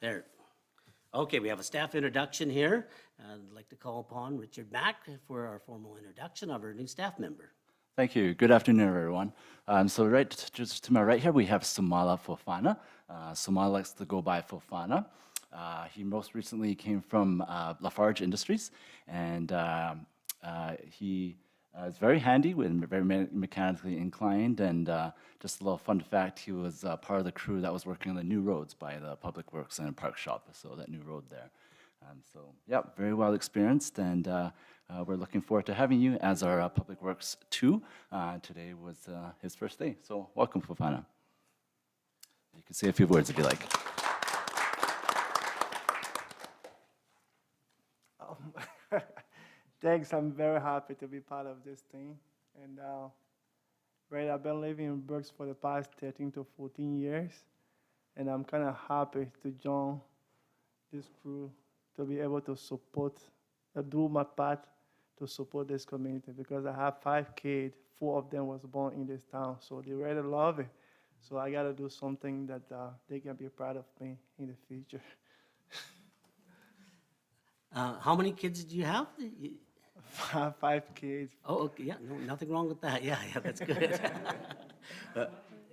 There. Okay, we have a staff introduction here. I'd like to call upon Richard Mack for our formal introduction of our new staff member. Thank you. Good afternoon, everyone. So just to my right here, we have Sumala Fofana. Sumala likes to go by Fofana. He most recently came from Lafarge Industries, and he is very handy and very mechanically inclined. And just a little fun fact, he was part of the crew that was working on the new roads by the Public Works and Park Shop, so that new road there. So, yeah, very well experienced, and we're looking forward to having you as our Public Works 2. Today was his first day, so welcome, Fofana. You can say a few words if you like. Thanks, I'm very happy to be part of this team. And right, I've been living in Brooks for the past 13 to 14 years, and I'm kind of happy to join this crew to be able to support, do my part to support this community, because I have 5 kids, 4 of them was born in this town, so they really love it. So I got to do something that they can be proud of me in the future. How many kids do you have? 5 kids. Oh, okay, yeah, no, nothing wrong with that. Yeah, that's good.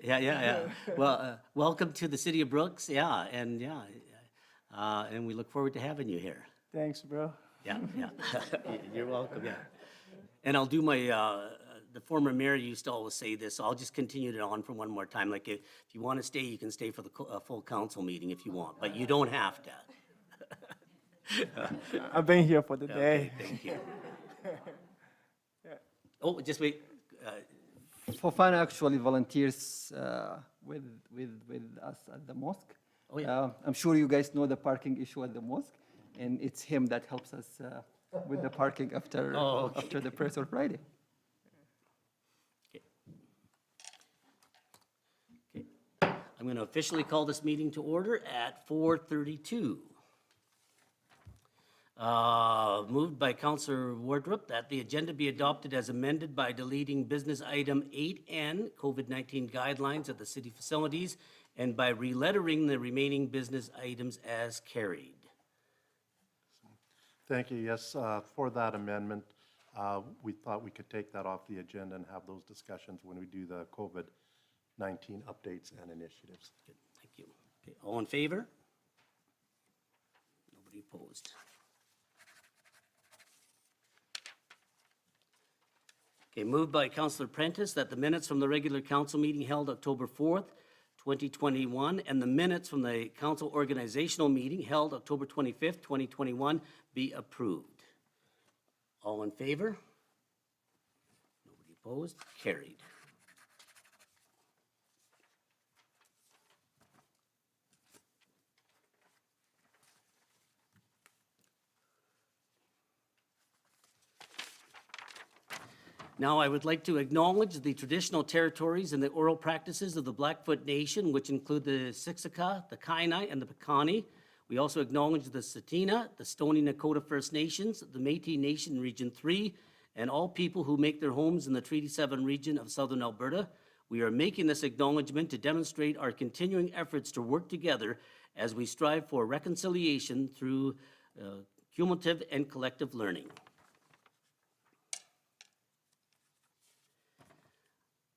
Yeah. Well, welcome to the city of Brooks. Yeah, and we look forward to having you here. Thanks, bro. Yeah. You're welcome, yeah. And I'll do my, the former mayor used to always say this, so I'll just continue it on for one more time. Like, if you want to stay, you can stay for the full council meeting if you want, but you don't have to. I've been here for the day. Okay, thank you. Oh, just wait. Fofana actually volunteers with us at the mosque. Oh, yeah. I'm sure you guys know the parking issue at the mosque, and it's him that helps us with the parking after after the prayers on Friday. Okay. I'm going to officially call this meeting to order at 4:32. Moved by Councillor Wardrop that the agenda be adopted as amended by deleting business item 8N, COVID-19 guidelines at the city facilities, and by relettering the remaining business items as carried. Thank you. Yes, for that amendment, we thought we could take that off the agenda and have those discussions when we do the COVID-19 updates and initiatives. Good, thank you. Okay, all in favor? Nobody opposed. Okay, moved by Councillor Prentice that the minutes from the regular council meeting held October 4th, 2021, and the minutes from the council organizational meeting held October 25th, 2021 be approved. All in favor? Nobody opposed? Carried. Now, I would like to acknowledge the traditional territories and the oral practices of the Blackfoot Nation, which include the Siksika, the Kainai, and the Piikani. We also acknowledge the Tsuut'ina, the Stoney Nakoda First Nations, the Métis Nation Region 3, and all people who make their homes in the Treaty 7 region of southern Alberta. We are making this acknowledgement to demonstrate our continuing efforts to work together as we strive for reconciliation through cumulative and collective learning.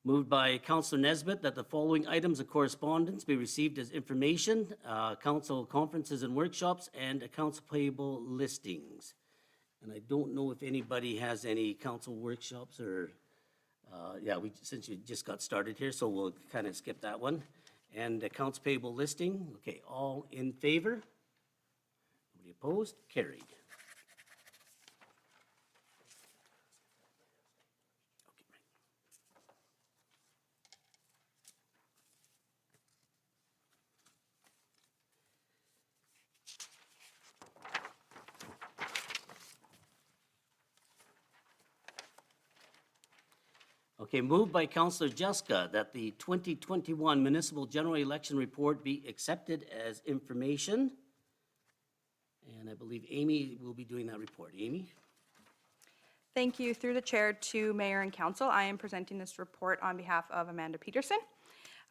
Moved by Councillor Nesbitt that the following items of correspondence be received as information, council conferences and workshops, and accounts payable listings. And I don't know if anybody has any council workshops or, since we just got started here, so we'll kind of skip that one. And accounts payable listing, okay, all in favor? Nobody opposed? Carried. Okay, moved by Councillor Jessica that the 2021 municipal general election report be accepted as information. And I believe Amy will be doing that report. Amy? Thank you. Through the chair to mayor and council, I am presenting this report on behalf of Amanda Peterson.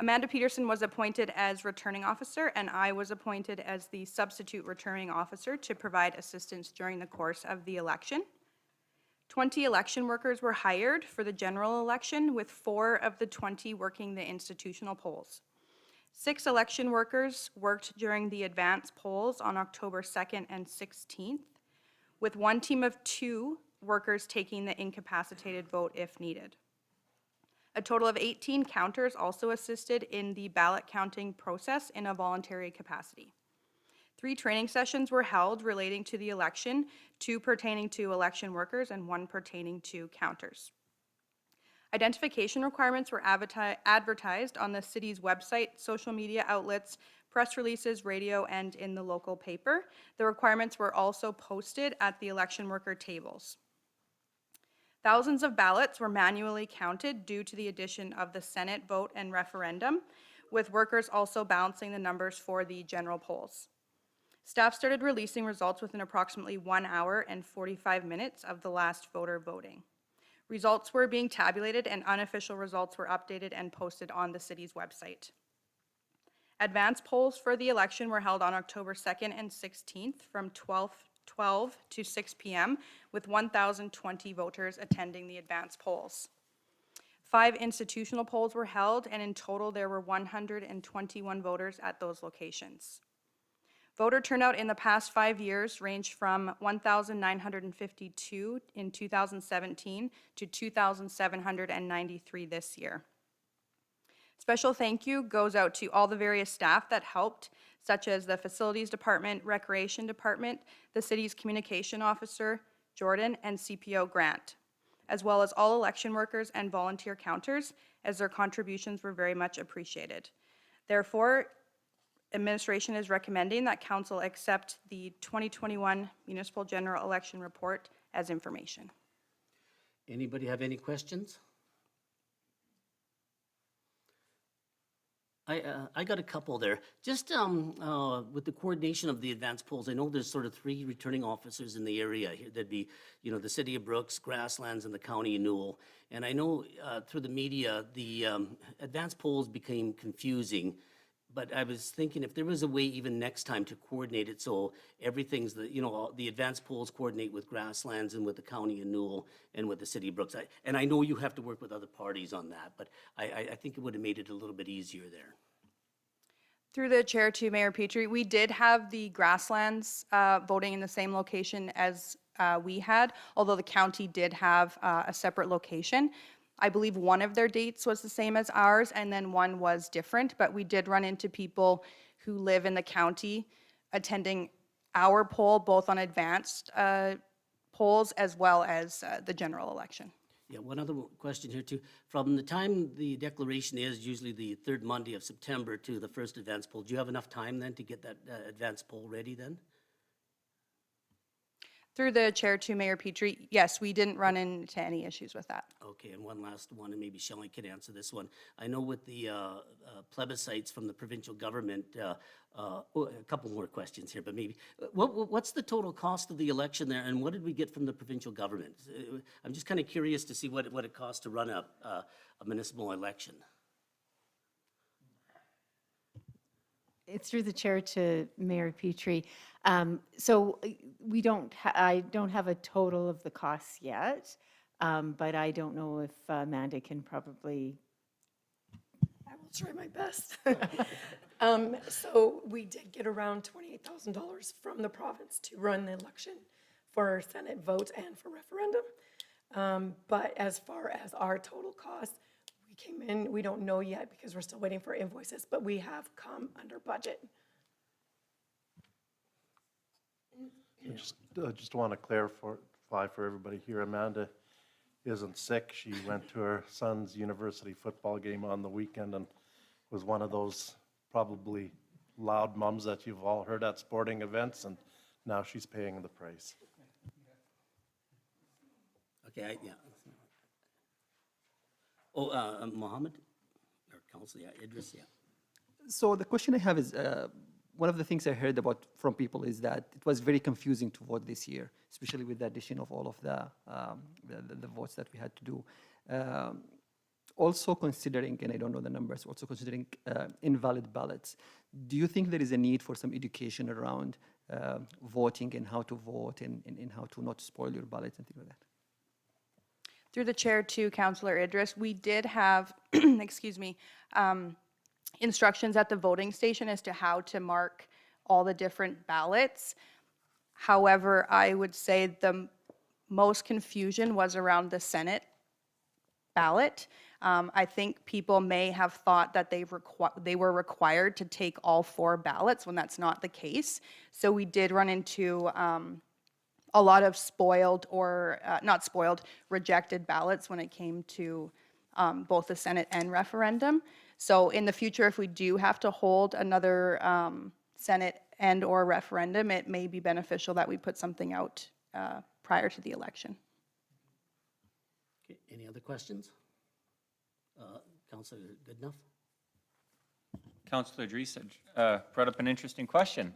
Amanda Peterson was appointed as returning officer, and I was appointed as the substitute returning officer to provide assistance during the course of the election. 20 election workers were hired for the general election, with 4 of the 20 working the institutional polls. 6 election workers worked during the advance polls on October 2nd and 16th, with 1 team of 2 workers taking the incapacitated vote if needed. A total of 18 counters also assisted in the ballot counting process in a voluntary capacity. 3 training sessions were held relating to the election, 2 pertaining to election workers and 1 pertaining to counters. Identification requirements were advertised on the city's website, social media outlets, press releases, radio, and in the local paper. The requirements were also posted at the election worker tables. Thousands of ballots were manually counted due to the addition of the Senate vote and referendum, with workers also balancing the numbers for the general polls. Staff started releasing results within approximately 1 hour and 45 minutes of the last voter voting. Results were being tabulated and unofficial results were updated and posted on the city's website. Advance polls for the election were held on October 2nd and 16th from 12 to 6 p.m. with 1,020 voters attending the advance polls. 5 institutional polls were held, and in total there were 121 voters at those locations. Voter turnout in the past 5 years ranged from 1,952 in 2017 to 2,793 this year. Special thank you goes out to all the various staff that helped, such as the Facilities Department, Recreation Department, the city's Communication Officer, Jordan, and CPO Grant, as well as all election workers and volunteer counters, as their contributions were very much appreciated. Therefore, administration is recommending that council accept the 2021 Municipal General Election Report as information. Anybody have any questions? I got a couple there. Just with the coordination of the advance polls, I know there's sort of 3 returning officers in the area here. That'd be, the city of Brooks, Grasslands, and the county of Newell. And I know through the media, the advance polls became confusing. But I was thinking if there was a way even next time to coordinate it so everything's, the advance polls coordinate with Grasslands and with the county of Newell and with the city of Brooks. And I know you have to work with other parties on that, but I think it would have made it a little bit easier there. Through the chair to Mayor Petrie, we did have the Grasslands voting in the same location as we had, although the county did have a separate location. I believe one of their dates was the same as ours, and then one was different, but we did run into people who live in the county attending our poll, both on advanced polls as well as the general election. Yeah, one other question here too. From the time the declaration is, usually the 3rd Monday of September to the first advance poll, do you have enough time then to get that advance poll ready then? Through the chair to Mayor Petrie, yes, we didn't run into any issues with that. Okay, and one last one, and maybe Shelley can answer this one. I know with the plebiscites from the provincial government, a couple more questions here, but maybe, what's the total cost of the election there, and what did we get from the provincial government? I'm just kind of curious to see what it costs to run a municipal election. It's through the chair to Mayor Petrie. So I don't have a total of the costs yet, but I don't know if Amanda can probably. I will try my best. So we did get around $28,000 from the province to run the election for Senate votes and for referendum. But as far as our total cost, we came in, we don't know yet because we're still waiting for invoices, but we have come under budget. Just want to clarify for everybody here, Amanda isn't sick. She went to her son's university football game on the weekend and was one of those probably loud mums that you've all heard at sporting events, and now she's paying the price. Okay, yeah. Oh, Mohammed, or Council, yeah, Idris, yeah. So the question I have is, one of the things I heard about from people is that it was very confusing to vote this year, especially with the addition of all of the votes that we had to do. also considering, and I don't know the numbers, also considering invalid ballots, do you think there is a need for some education around voting and how to vote and how to not spoil your ballots and things like that? Through the chair to Councillor Idris, we did have, excuse me, instructions at the voting station as to how to mark all the different ballots. However, I would say the most confusion was around the Senate ballot. I think people may have thought that they were required to take all 4 ballots when that's not the case. So we did run into a lot of spoiled or not spoiled, rejected ballots when it came to both the Senate and referendum. So in the future, if we do have to hold another Senate and or referendum, it may be beneficial that we put something out prior to the election. Okay, any other questions? Councillor Goodenough? Councillor Idris brought up an interesting question.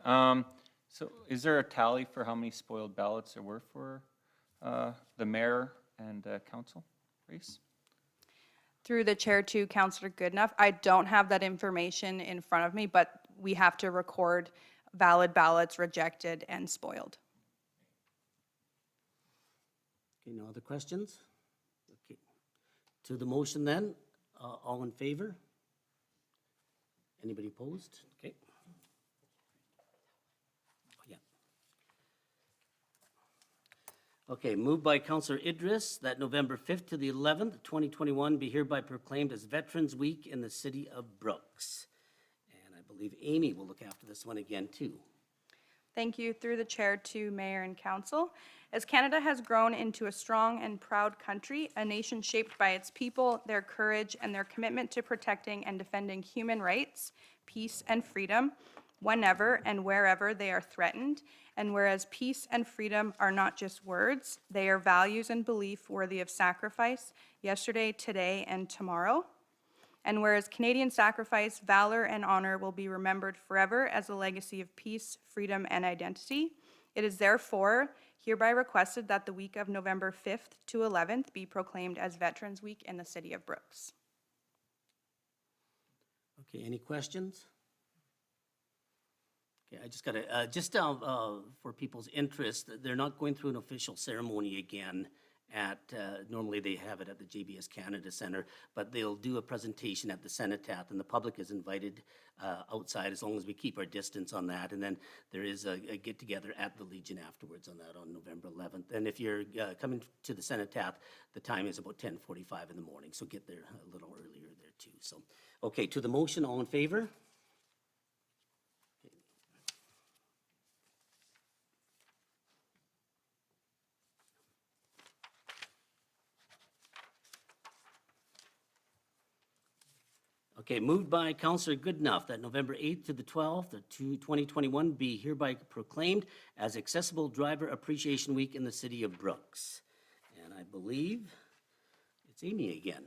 So is there a tally for how many spoiled ballots there were for the mayor and council race? Through the chair to Councillor Goodenough, I don't have that information in front of me, but we have to record valid ballots, rejected, and spoiled. Okay, no other questions? Okay. To the motion then, all in favor? Anybody opposed? Okay. Yeah. Okay, moved by Councillor Idris that November 5th to the 11th, 2021 be hereby proclaimed as Veterans Week in the city of Brooks. And I believe Amy will look after this one again too. Thank you. Through the chair to mayor and council. As Canada has grown into a strong and proud country, a nation shaped by its people, their courage, and their commitment to protecting and defending human rights, peace, and freedom, whenever and wherever they are threatened, and whereas peace and freedom are not just words, they are values and belief worthy of sacrifice, yesterday, today, and tomorrow. And whereas Canadian sacrifice, valor, and honor will be remembered forever as a legacy of peace, freedom, and identity, it is therefore hereby requested that the week of November 5th to 11th be proclaimed as Veterans Week in the city of Brooks. Okay, any questions? Okay, I just got to, just for people's interest, they're not going through an official ceremony again at, normally they have it at the JBS Canada Centre, but they'll do a presentation at the Cenotaph, and the public is invited outside as long as we keep our distance on that. And then there is a get-together at the Legion afterwards on that on November 11th. And if you're coming to the Cenotaph, the time is about 10:45 in the morning, so get there a little earlier there too. So, okay, to the motion, all in favor? Okay, moved by Councillor Goodenough that November 8th to the 12th of 2021 be hereby proclaimed as Accessible Driver Appreciation Week in the city of Brooks. And I believe it's Amy again.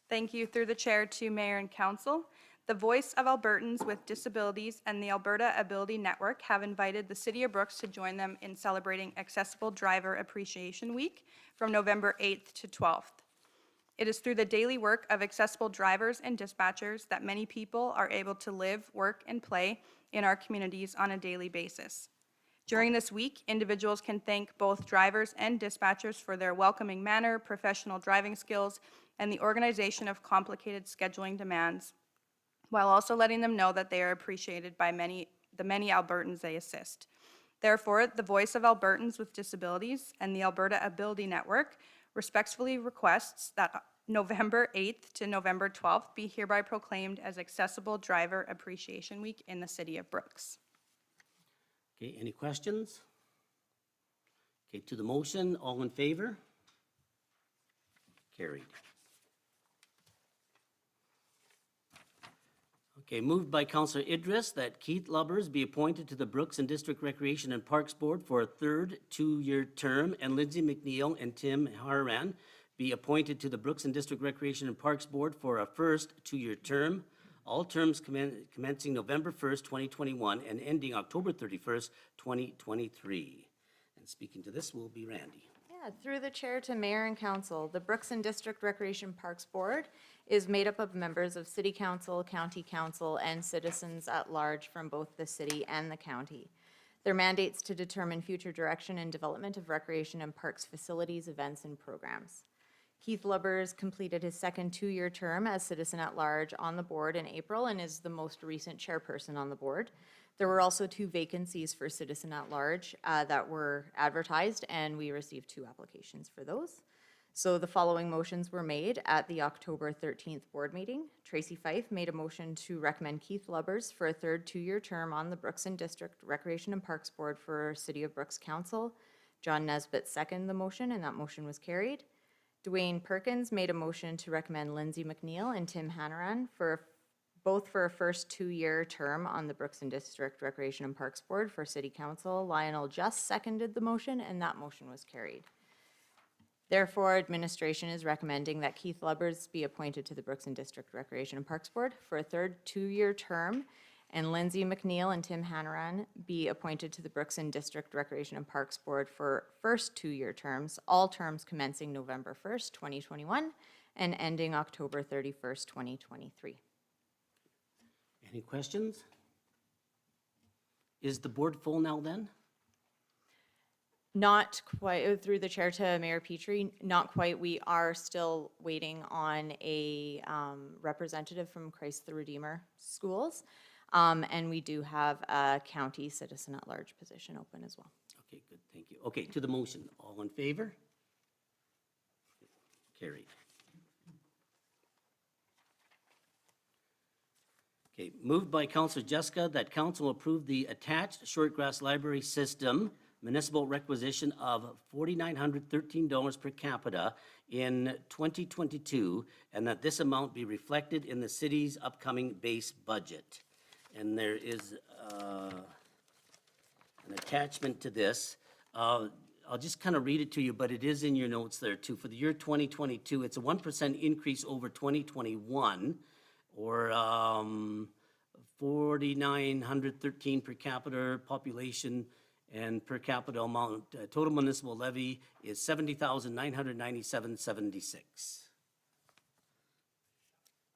Thank you. Through the chair to mayor and council. The Voice of Albertans with Disabilities and the Alberta Ability Network have invited the city of Brooks to join them in celebrating Accessible Driver Appreciation Week from November 8th to 12th. It is through the daily work of accessible drivers and dispatchers that many people are able to live, work, and play in our communities on a daily basis. During this week, individuals can thank both drivers and dispatchers for their welcoming manner, professional driving skills, and the organization of complicated scheduling demands, while also letting them know that they are appreciated by the many Albertans they assist. Therefore, the Voice of Albertans with Disabilities and the Alberta Ability Network respectfully requests that November 8th to November 12th be hereby proclaimed as Accessible Driver Appreciation Week in the city of Brooks. Okay, any questions? Okay, to the motion, all in favor? Carried. Okay, moved by Councillor Idris that Keith Lubbers be appointed to the Brooks and District Recreation and Parks Board for a third two-year term, and Lindsay McNeil and Tim Harran be appointed to the Brooks and District Recreation and Parks Board for a first two-year term, all terms commencing November 1st, 2021 and ending October 31st, 2023. And speaking to this will be Randy. Yeah, Yeah, through the chair to mayor and council, the Brooks and District Recreation Parks Board is made up of members of city council, county council, and citizens at large from both the city and the county. Their mandates to determine future direction and development of recreation and parks facilities, events, and programs. Keith Lubbers completed his second two-year term as citizen at large on the board in April and is the most recent chairperson on the board. There were also 2 vacancies for citizen at large that were advertised, and we received 2 applications for those. So the following motions were made at the October 13th board meeting. Tracy Fife made a motion to recommend Keith Lubbers for a third two-year term on the Brooks and District Recreation and Parks Board for City of Brooks Council. John Nesbitt seconded the motion, and that motion was carried. Dwayne Perkins made a motion to recommend Lindsay McNeil and Tim Hannaran both for a first two-year term on the Brooks and District Recreation and Parks Board for City Council. Lionel just seconded the motion, and that motion was carried. Therefore, administration is recommending that Keith Lubbers be appointed to the Brooks and District Recreation and Parks Board for a third two-year term, and Lindsay McNeil and Tim Hannaran be appointed to the Brooks and District Recreation and Parks Board for first two-year terms, all terms commencing November 1st, 2021, and ending October 31st, 2023. Any questions? Is the board full now then? Not quite, through the chair to Mayor Petrie, not quite. We are still waiting on a representative from Christ the Redeemer Schools. And we do have a county citizen at large position open as well. Okay, good, thank you. Okay, to the motion, all in favor? Carried. Okay, moved by Councillor Jessica that council approve the attached Shortgrass Library System municipal requisition of $4,913 per capita in 2022, and that this amount be reflected in the city's upcoming base budget. And there is an attachment to this. I'll just kind of read it to you, but it is in your notes there too. For the year 2022, it's a 1% increase over 2021, or 4,913 per capita population, and per capita amount, total municipal levy is $70,997.76.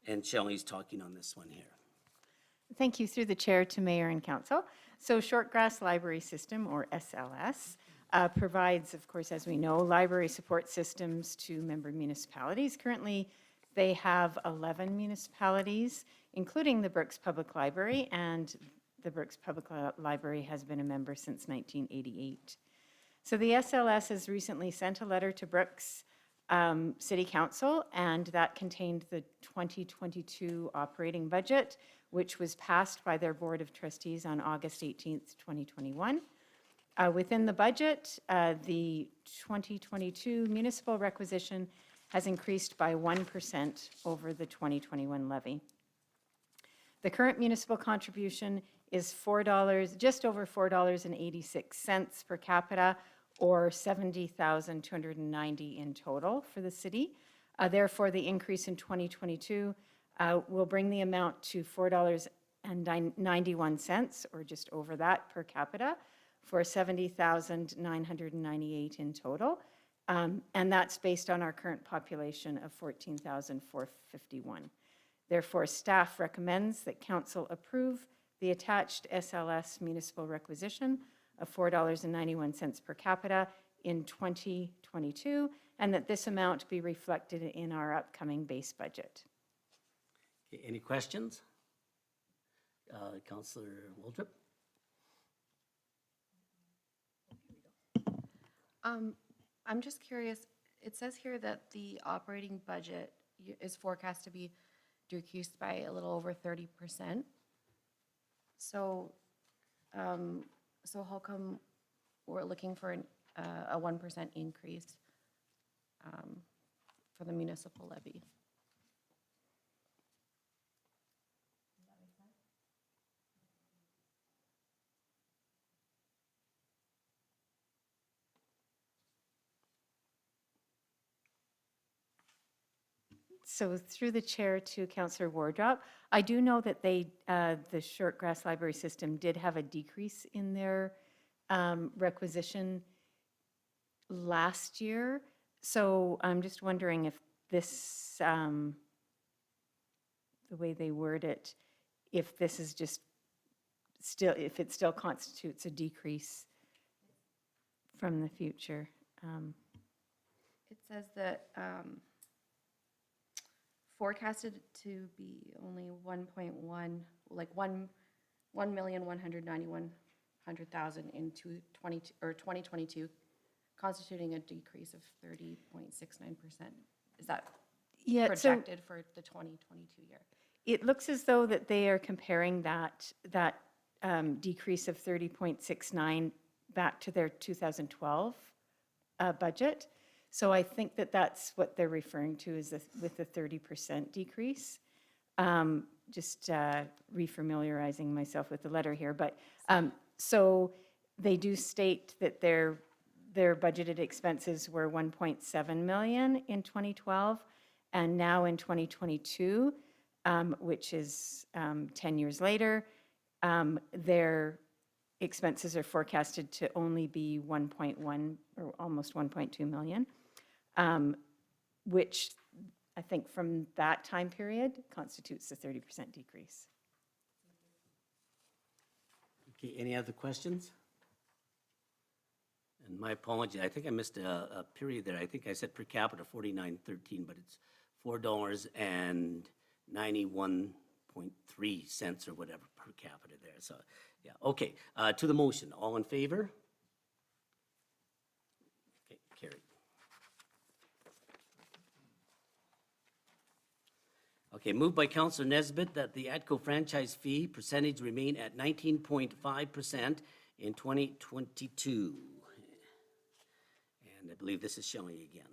And Shelley's talking on this one here. Thank you. Through the chair to mayor and council. So Shortgrass Library System, or SLS, provides, of course, as we know, library support systems to member municipalities. Currently, they have 11 municipalities, including the Brooks Public Library, and the Brooks Public Library has been a member since 1988. So the SLS has recently sent a letter to Brooks City Council, and that contained the 2022 operating budget, which was passed by their Board of Trustees on August 18th, 2021. Within the budget, the 2022 municipal requisition has increased by 1% over the 2021 levy. The current municipal contribution is just over $4.86 per capita, or $70,290 in total for the city. Therefore, the increase in 2022 will bring the amount to $4.91, or just over that per capita, for $70,998 in total. And that's based on our current population of 14,451. Therefore, staff recommends that council approve the attached SLS municipal requisition of $4.91 per capita in 2022, and that this amount be reflected in our upcoming base budget. Okay, any questions? Councillor Waldrop? I'm just curious, it says here that the operating budget is forecast to be decreased by a little over 30%. So, so how come we're looking for a 1% increase for the municipal levy? So through the chair to Councillor Wardrop, I do know that the Shortgrass Library System did have a decrease in their requisition last year. So I'm just wondering if this, the way they word it, if this is just still, if it still constitutes a decrease from the future. It says that forecasted to be only 1.1, like 1,191,000 in 2022, constituting a decrease of 30.69%. Is that Yeah, so projected for the 2022 year? it looks as though that they are comparing that decrease of 30.69 back to their 2012 budget. So I think that that's what they're referring to is with the 30% decrease. Just refamiliarizing myself with the letter here, but so they do state that their budgeted expenses were 1.7 million in 2012, and now in 2022, which is 10 years later, their expenses are forecasted to only be 1.1 or almost 1.2 million, which I think from that time period constitutes a 30% decrease. Okay, any other questions? And my apology, I think I missed a period there. I think I said per capita 49.13, but it's $4.91.3 or whatever per capita there. So, yeah, okay. To the motion, all in favor? Okay, carried. Okay, moved by Councillor Nesbitt that the ATCO franchise fee percentage remain at 19.5% in 2022. And I believe this is Shelley again.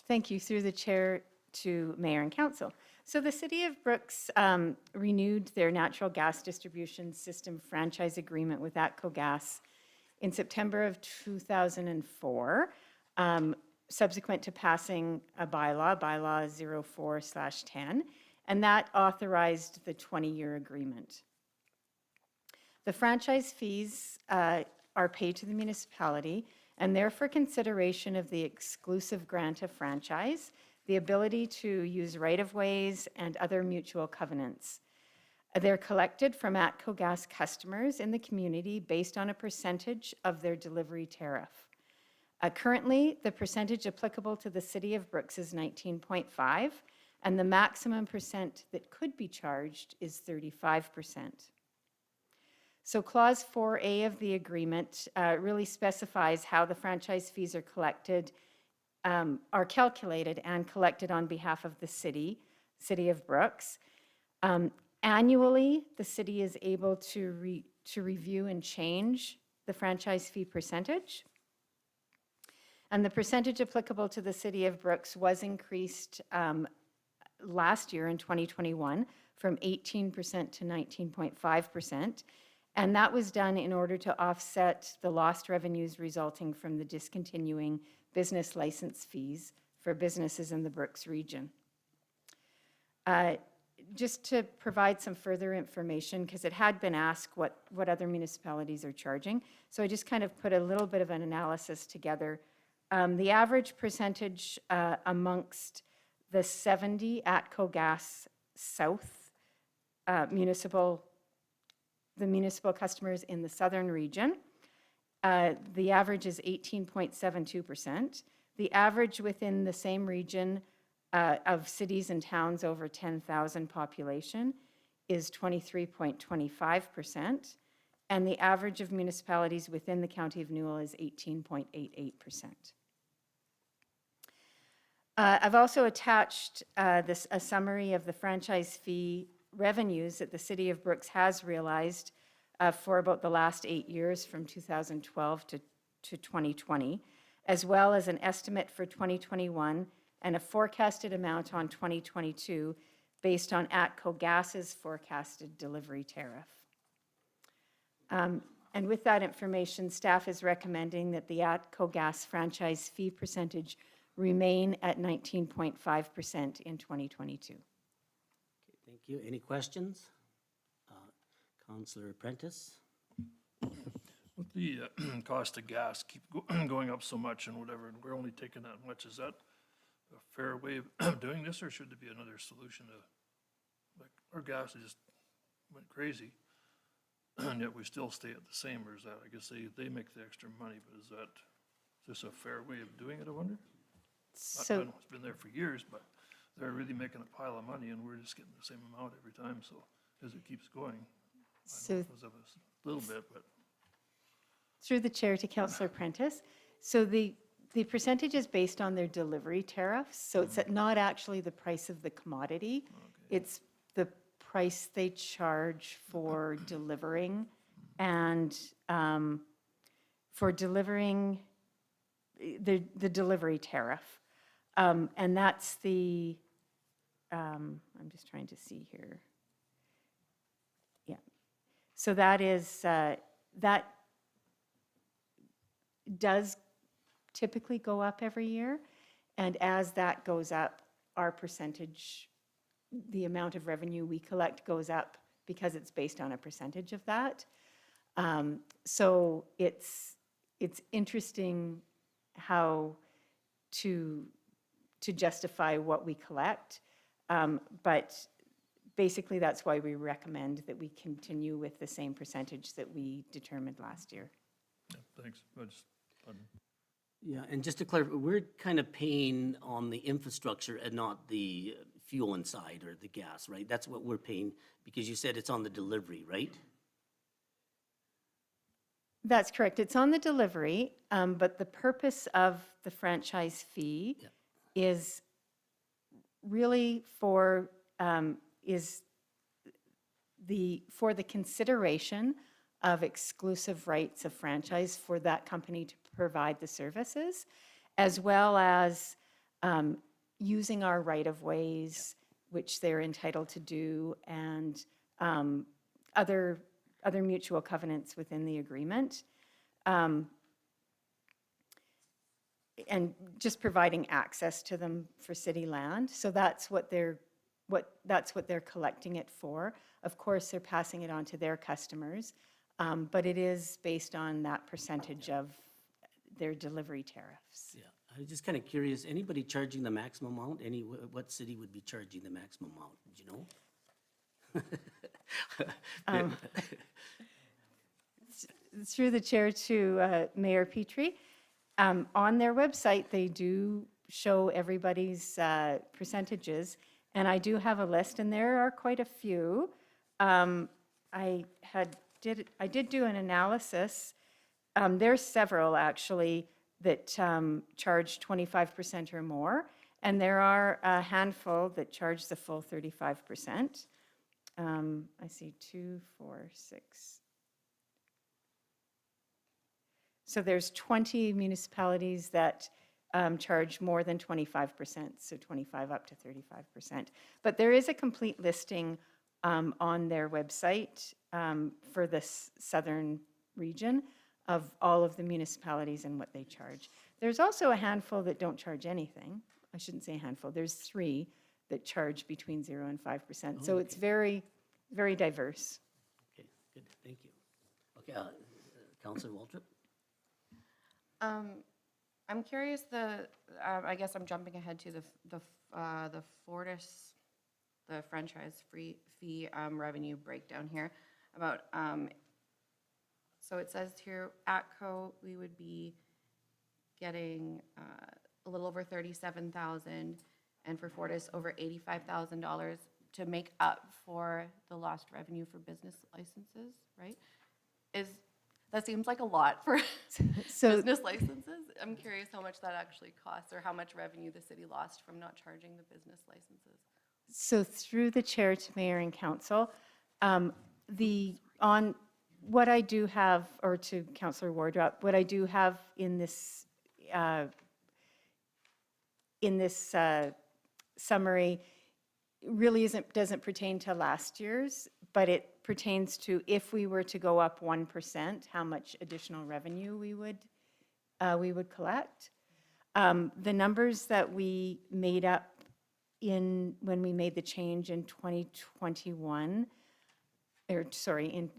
Thank you. Through the chair to Mayor and Council. So the City of Brooks renewed their natural gas distribution system franchise agreement with ATCO Gas in September of 2004, subsequent to passing a bylaw 04/10, and that authorized the 20-year agreement. The franchise fees are paid to the municipality, and they're for consideration of the exclusive grant of franchise, the ability to use right-of-ways and other mutual covenants. They're collected from ATCO Gas customers in the community based on a percentage of their delivery tariff. Currently, the percentage applicable to the City of Brooks is 19.5, and the maximum percent that could be charged is 35%. So Clause 4A of the agreement really specifies how the franchise fees are collected, are calculated and collected on behalf of the City of Brooks. Annually, the city is able to review and change the franchise fee percentage. And the percentage applicable to the City of Brooks was increased last year in 2021 from 18% to 19.5%. And that was done in order to offset the lost revenues resulting from the discontinuing business license fees for businesses in the Brooks region. Just to provide some further information, because it had been asked what other municipalities are charging. So I just kind of put a little bit of an analysis together. The average percentage amongst the 70 ATCO Gas South municipal customers in the southern region, the average is 18.72%. The average within the same region of cities and towns over 10,000 population is 23.25%, and the average of municipalities within the County of Newell is 18.88%. I've also attached a summary of the franchise fee revenues that the City of Brooks has realized for about the last 8 years from 2012 to 2020, as well as an estimate for 2021 and a forecasted amount on 2022 based on ATCO Gas's forecasted delivery tariff. And with that information, staff is recommending that the ATCO Gas franchise fee percentage remain at 19.5% in 2022. Okay, thank you. Any questions? Councillor Prentice? The the cost of gas keep going up so much and whatever, and we're only taking that much. Is that a fair way of doing this, or should there be another solution to, like, our gas just went crazy, and yet we still stay at the same, or is that, I guess they make the extra money, but is this a fair way of doing it, I wonder? I So, know it's been there for years, but they're really making a pile of money, and we're just getting the same amount every time, so as it keeps going, I so know it goes up a little bit, but. through the chair to Councillor Prentice. So the percentage is based on their delivery tariffs, so it's not actually the price of the commodity. It's the price they charge for delivering and for delivering the delivery tariff. And that's the, I'm just trying to see here. Yeah. So that is, that does typically go up every year. And as that goes up, our percentage, the amount of revenue we collect goes up because it's based on a percentage of that. So it's interesting how to justify what we collect. But basically, that's why we recommend that we continue with the same percentage that we determined last year. Yeah, thanks. Pardon. Yeah, and just to clarify, we're kind of paying on the infrastructure and not the fuel inside or the gas, right? That's what we're paying, because you said it's on the delivery, right? That's correct. It's on the delivery, but the purpose of the franchise fee is really for the consideration of exclusive rights of franchise for that company to provide the services, as well as using our right-of-ways, which they're entitled to do, and other mutual covenants within the agreement. And just providing access to them for city land. So that's what they're collecting it for. Of course, they're passing it on to their customers, but it is based on that percentage of their delivery tariffs. Yeah, I was just kind of curious, anybody charging the maximum amount? What city would be charging the maximum amount? Did you know? Through the chair to Mayor Petrie, on their website, they do show everybody's percentages, and I do have a list, and there are quite a few. I did do an analysis. There's several, actually, that charge 25% or more, and there are a handful that charge the full 35%. I see 2, 4, 6. So there's 20 municipalities that charge more than 25%, so 25 up to 35%. But there is a complete listing on their website for this southern region of all of the municipalities and what they charge. There's also a handful that don't charge anything. I shouldn't say a handful. There's 3 that charge between 0 and 5%. So it's very, very diverse. Okay, good, thank you. Okay, Councillor Waltrip? I'm curious, I guess I'm jumping ahead to the Fortis, the franchise fee revenue breakdown here about, so it says here, ATCO, we would be getting a little over $37,000, and for Fortis, over $85,000 to make up for the lost revenue for business licenses, right? That seems like a lot for business licenses. I'm curious how much that actually costs, or how much revenue the city lost from not charging the business licenses. So through the chair to mayor and council, on what I do have, or to Councillor Wardrop, what I do have in this summary really doesn't pertain to last year's, but it pertains to if we were to go up 1%, how much additional revenue we would collect. The numbers that we made up when we made the change in 2021, or sorry,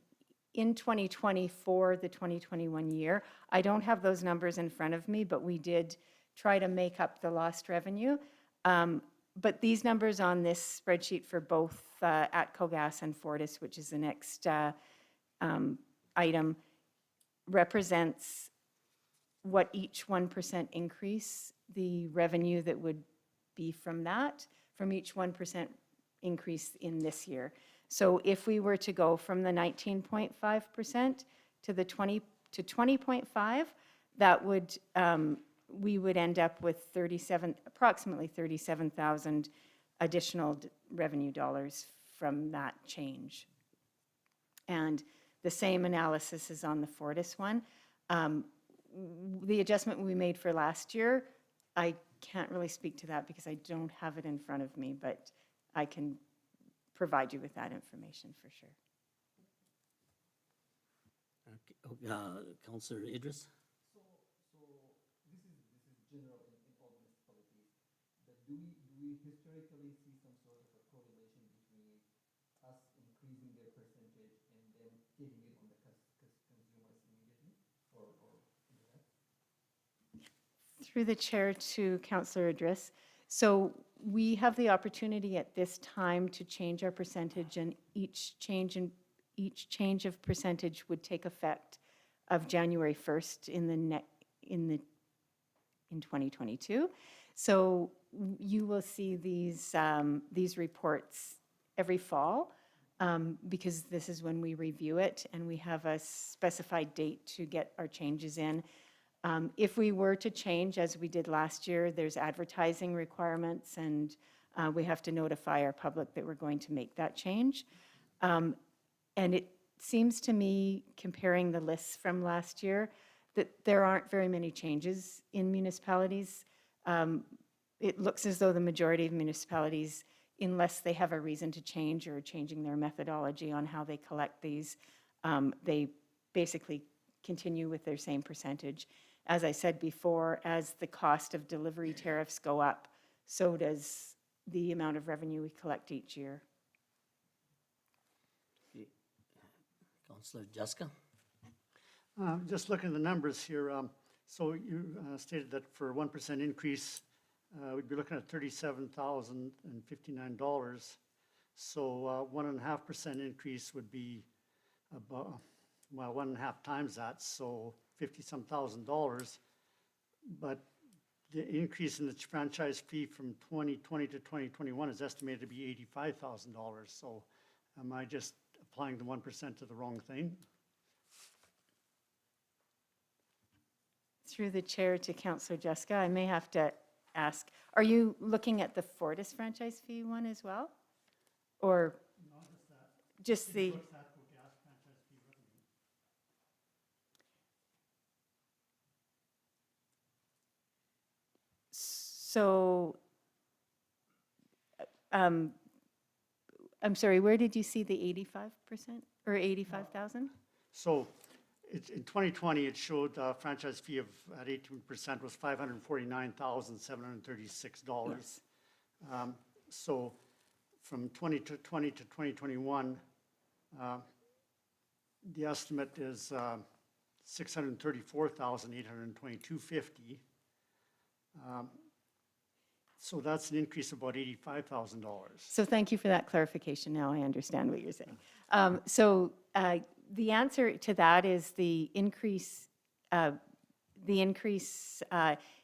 in 2020 for the 2021 year. I don't have those numbers in front of me, but we did try to make up the lost revenue. But these numbers on this spreadsheet for both Atco Gas and Fortis, which is the next item, represents what each 1% increase, the revenue that would be from that, from each 1% increase in this year. So if we were to go from the 19.5% to the 20.5, that would we would end up with approximately 37,000 additional revenue dollars from that change. And the same analysis is on the Fortis one. The adjustment we made for last year, I can't really speak to that because I don't have it in front of me, but I can provide you with that information for sure. Councillor Idris? So this is general in all municipalities, but do we historically see some sort of a correlation between us increasing their percentage and them hitting it on the consumers immediately, or indirect? Through the chair to Councillor Idris. So we have the opportunity at this time to change our percentage, and each change of percentage would take effect of January 1st in 2022. So you will see these reports every fall because this is when we review it and we have a specified date to get our changes in. If we were to change, as we did last year, there's advertising requirements and we have to notify our public that we're going to make that change. And it seems to me, comparing the lists from last year, that there aren't very many changes in municipalities. It looks as though the majority of municipalities, unless they have a reason to change or changing their methodology on how they collect these, they basically continue with their same percentage. As I said before, as the cost of delivery tariffs go up, so does the amount of revenue we collect each year. Councillor Jessica? Just looking at the numbers here, so you stated that for a 1% increase, we'd be looking at $37,059. So 1.5% increase would be about, well, 1.5 times that, so $50-some thousand. But the increase in the franchise fee from 2020 to 2021 is estimated to be $85,000. So am I just applying the 1% to the wrong thing? Through the chair to Councillor Jessica, I may have to ask, are you looking at the Fortis franchise fee one as well? Or No, just the... So, I'm sorry, where did you see the 85% or 85,000? So in 2020, it showed a franchise fee of at 18% was $549,736. Yes. So from 2020 to 2021, the estimate is $634,822.50. So that's an increase of about $85,000. So thank you for that clarification. Now I understand what you're saying. The answer to that is the increase. The increase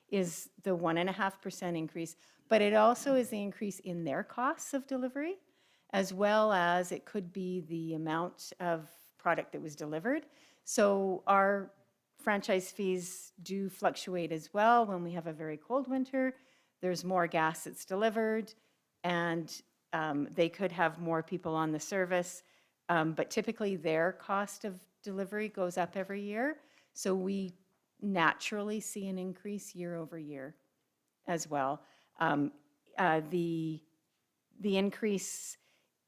is the 1.5% increase, but it also is the increase in their costs of delivery, as well as it could be the amount of product that was delivered. So our franchise fees do fluctuate as well. When we have a very cold winter, there's more gas that's delivered, and they could have more people on the service. But typically their cost of delivery goes up every year. So we naturally see an increase year over year as well. The increase,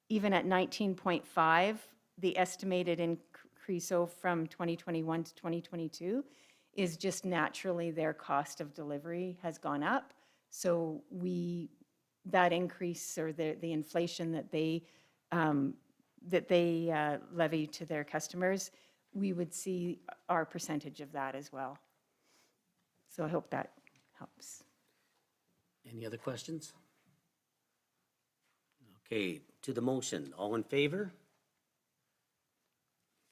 even at 19.5, the estimated increase from 2021 to 2022 is just naturally their cost of delivery has gone up. So that increase or the inflation that they that they levy to their customers, we would see our percentage of that as well. So I hope that helps. Any other questions? Okay, to the motion, all in favor?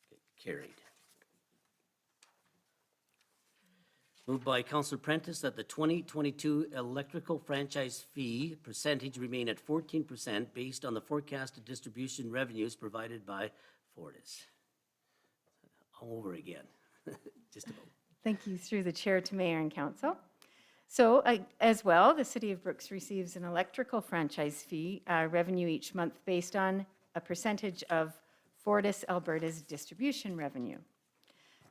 Okay, carried. Moved by Councillor Prentice that the 2022 electrical franchise fee percentage remain at 14% based on the forecasted distribution revenues provided by Fortis. All over again, just about. Thank you, through the chair to mayor and council. So as well, the City of Brooks receives an electrical franchise fee revenue each month based on a percentage of Fortis Alberta's distribution revenue.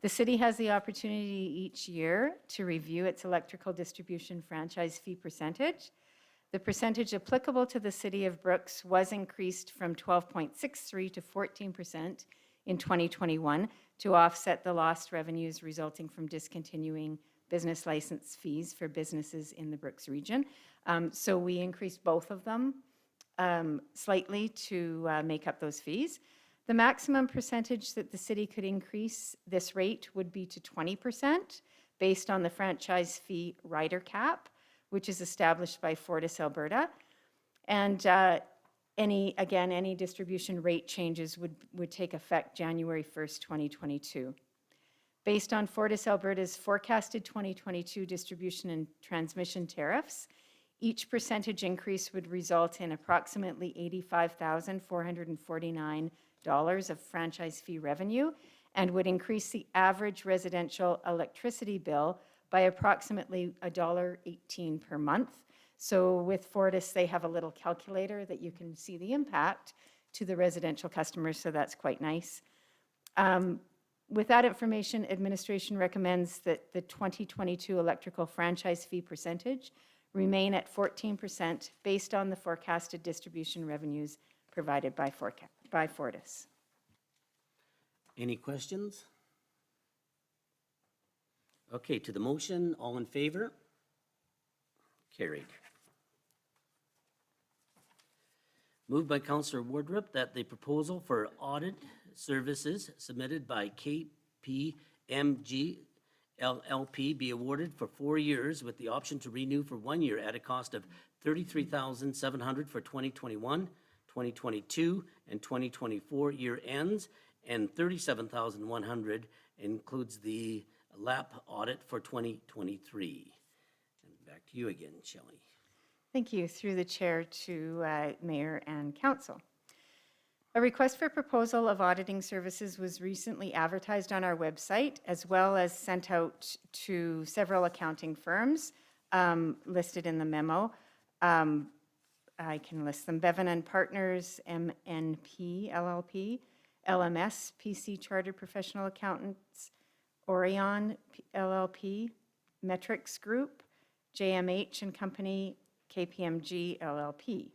The city has the opportunity each year to review its electrical distribution franchise fee percentage. The percentage applicable to the City of Brooks was increased from 12.63% to 14% in 2021 to offset the lost revenues resulting from discontinuing business license fees for businesses in the Brooks region. So we increased both of them slightly to make up those fees. The maximum percentage that the city could increase this rate would be to 20% based on the franchise fee rider cap, which is established by Fortis Alberta. And any distribution rate changes would take effect January 1st, 2022. Based on Fortis Alberta's forecasted 2022 distribution and transmission tariffs, each percentage increase would result in approximately $85,449 of franchise fee revenue and would increase the average residential electricity bill by approximately $1.18 per month. So with Fortis, they have a little calculator that you can see the impact to the residential customers, so that's quite nice. With that information, administration recommends that the 2022 electrical franchise fee percentage remain at 14% based on the forecasted distribution revenues provided by Fortis. Any questions? Okay, to the motion, all in favor? Carried. Moved by Councillor Wardrop that the proposal for audit services submitted by KPMG LLP be awarded for 4 years with the option to renew for 1 year at a cost of $33,700 for 2021, 2022, and 2024 year ends, and $37,100 includes the LAP audit for 2023. And back to you again, Shelley. Thank you. Through the chair to mayor and council. A request for proposal of auditing services was recently advertised on our website, as well as sent out to several accounting firms listed in the memo. I can list them: Bevan and Partners, MNP LLP, LMS PC Chartered Professional Accountants, Orion LLP, Metrics Group, JMH and Company, KPMG LLP.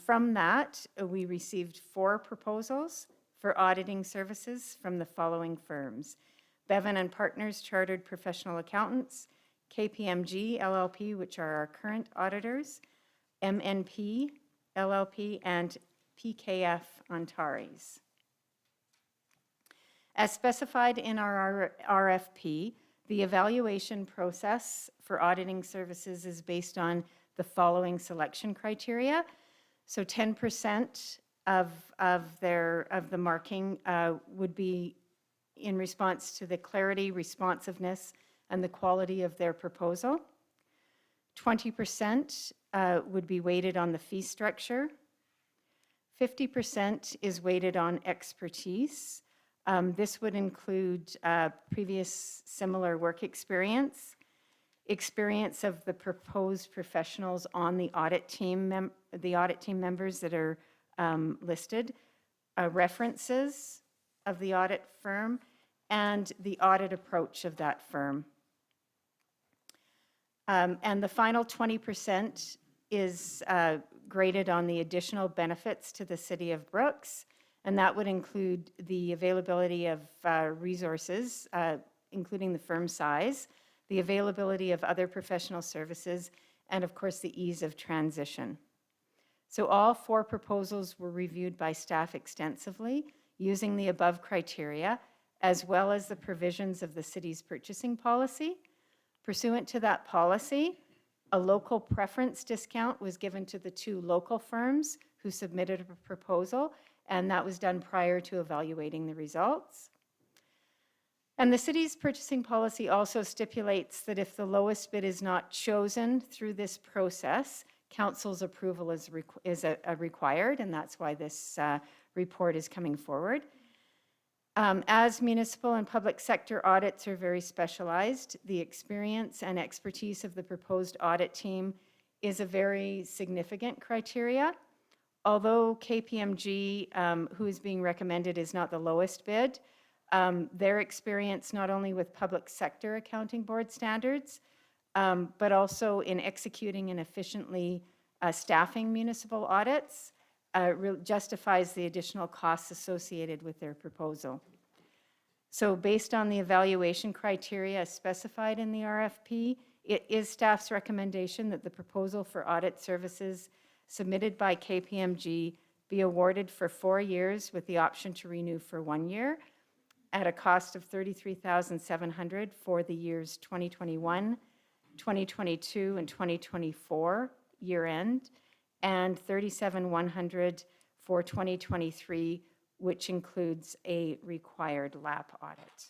From that, we received 4 proposals for auditing services from the following firms: Bevan and Partners Chartered Professional Accountants, KPMG LLP, which are our current auditors, MNP LLP, and PKF Antares. As specified in our RFP, the evaluation process for auditing services is based on the following selection criteria. So 10% of the marking would be in response to the clarity, responsiveness, and the quality of their proposal. 20% would be weighted on the fee structure. 50% is weighted on expertise. This would include previous similar work experience, experience of the proposed professionals on the audit team members that are listed, references of the audit firm, and the audit approach of that firm. And the final 20% is graded on the additional benefits to the City of Brooks, and that would include the availability of resources, including the firm size, the availability of other professional services, and of course the ease of transition. So all 4 proposals were reviewed by staff extensively using the above criteria, as well as the provisions of the city's purchasing policy. Pursuant to that policy, a local preference discount was given to the 2 local firms who submitted a proposal, and that was done prior to evaluating the results. And the city's purchasing policy also stipulates that if the lowest bid is not chosen through this process, council's approval is required, and that's why this report is coming forward. As municipal and public sector audits are very specialized, the experience and expertise of the proposed audit team is a very significant criteria. Although KPMG, who is being recommended, is not the lowest bid, their experience not only with public sector accounting board standards, but also in executing and efficiently staffing municipal audits, justifies the additional costs associated with their proposal. So based on the evaluation criteria specified in the RFP, it is staff's recommendation that the proposal for audit services submitted by KPMG be awarded for 4 years with the option to renew for 1 year at a cost of $33,700 for the years 2021, 2022, and 2024 year end, and $37,100 for 2023, which includes a required lap audit.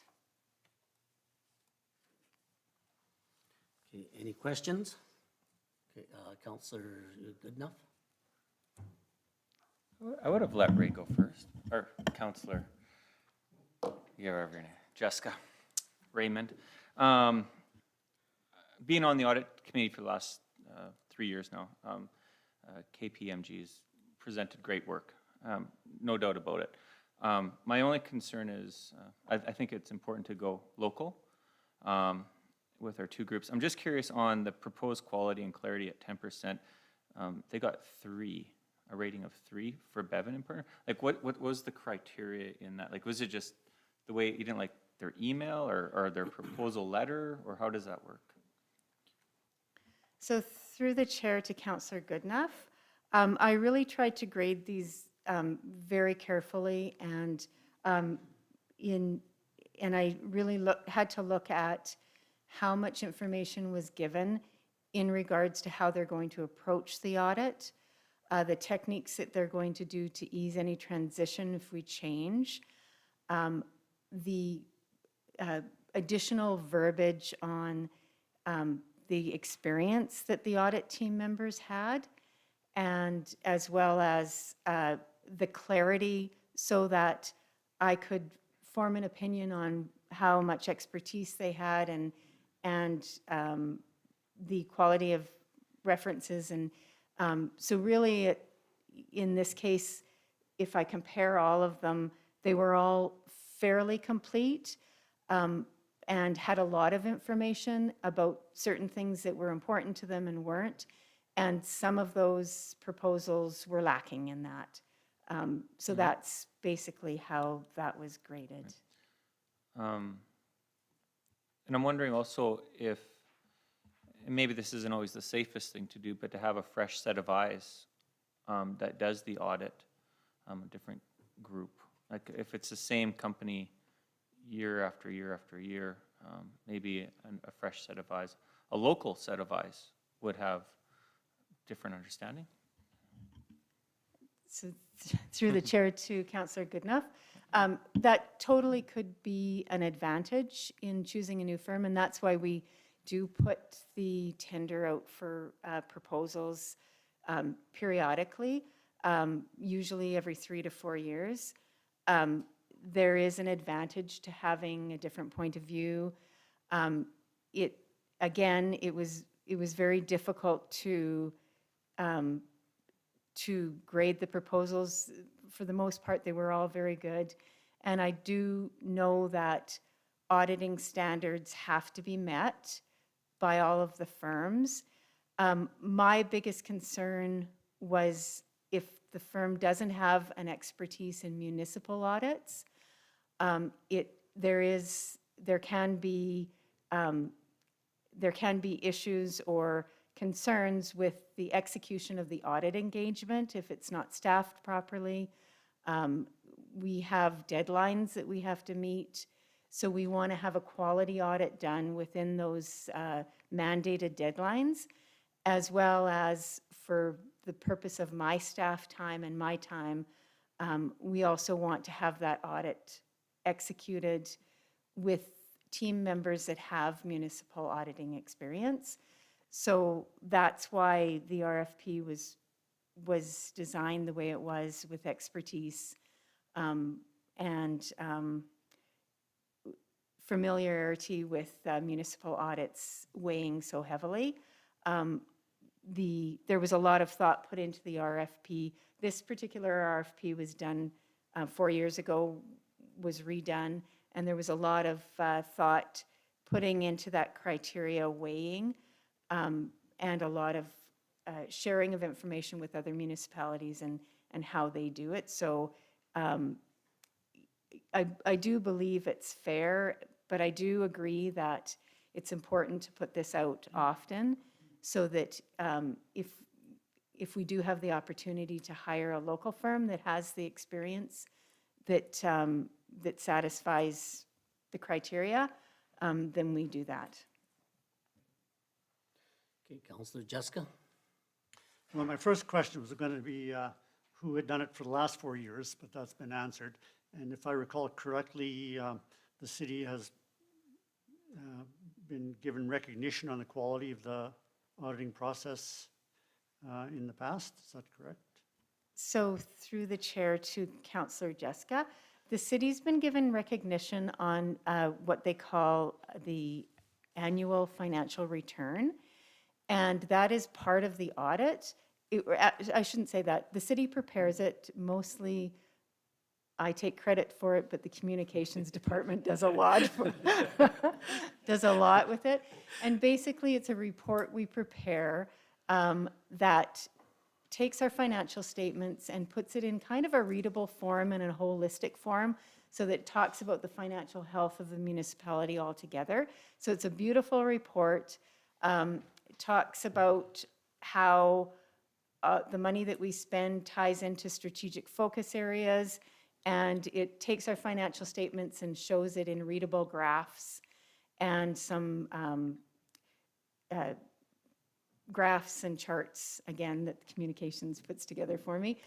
Okay, any questions? Okay, Councillor Goodenough? I would have let Ray go first, or Councillor, whatever your name, Jessica, Raymond. Being on the audit committee for the last 3 years now, KPMG's presented great work, no doubt about it. My only concern is, I think it's important to go local with our 2 groups. I'm just curious on the proposed quality and clarity at 10%. They got 3, a rating of 3 for Bevan and Partner. Like, what was the criteria in that? Like, was it just the way you didn't like their email or their proposal letter, or how does that work? So through the chair to Councillor Goodenough, I really tried to grade these very carefully, and I really had to look at how much information was given in regards to how they're going to approach the audit, the techniques that they're going to do to ease any transition if we change, the additional verbiage on the experience that the audit team members had, and as well as the clarity so that I could form an opinion on how much expertise they had and the quality of references. And so really, in this case, if I compare all of them, they were all fairly complete and had a lot of information about certain things that were important to them and weren't. And some of those proposals were lacking in that. So that's basically how that was graded. And I'm wondering also if, and maybe this isn't always the safest thing to do, but to have a fresh set of eyes that does the audit, a different group. Like if it's the same company year after year after year, maybe a fresh set of eyes, a local set of eyes would have different understanding. So through the chair to Councillor Goodenough, that totally could be an advantage in choosing a new firm, and that's why we do put the tender out for proposals periodically, usually every 3 to 4 years. There is an advantage to having a different point of view. It was very difficult to grade the proposals. For the most part, they were all very good. And I do know that auditing standards have to be met by all of the firms. My biggest concern was if the firm doesn't have an expertise in municipal audits, there can be issues or concerns with the execution of the audit engagement if it's not staffed properly. We have deadlines that we have to meet, so we want to have a quality audit done within those mandated deadlines, as well as for the purpose of my staff time and my time, we also want to have that audit executed with team members that have municipal auditing experience. So that's why the RFP was designed the way it was, with expertise and familiarity with municipal audits weighing so heavily. There was a lot of thought put into the RFP. This particular RFP was done 4 years ago, was redone, and there was a lot of thought putting into that criteria weighing and a lot of sharing of information with other municipalities and how they do it. So I do believe it's fair, but I do agree that it's important to put this out often so that if we do have the opportunity to hire a local firm that has the experience that satisfies the criteria, then we do that. Okay, Councillor Jessica? Well, my first question was going to be who had done it for the last 4 years, but that's been answered. And if I recall correctly, the city has been given recognition on the quality of the auditing process in the past. Is that correct? So through the chair to Councillor Jessica, the city's been given recognition on what they call the annual financial return. And that is part of the audit. I shouldn't say that. The city prepares it. Mostly I take credit for it, but the communications department does a lot with it. And basically it's a report we prepare that takes our financial statements and puts it in kind of a readable form and a holistic form so that it talks about the financial health of the municipality altogether. So it's a beautiful report. It talks about how the money that we spend ties into strategic focus areas, and it takes our financial statements and shows it in readable graphs and some graphs and charts, again, that the communications puts together for me.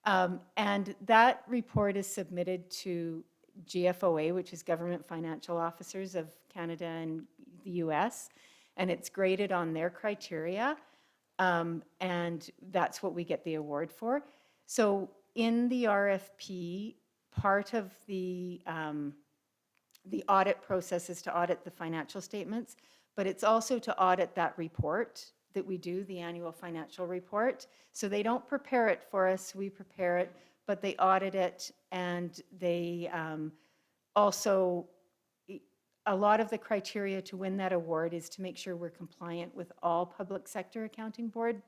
And that report is submitted to GFOA, which is Government Financial Officers of Canada and the US, and it's graded on their criteria, and that's what we get the award for. So in the RFP, part of the audit process is to audit the financial statements, but it's also to audit that report that we do, the annual financial report. So they don't prepare it for us, we prepare it, but they audit it, and they also, a lot of the criteria to win that award is to make sure we're compliant with all public sector accounting board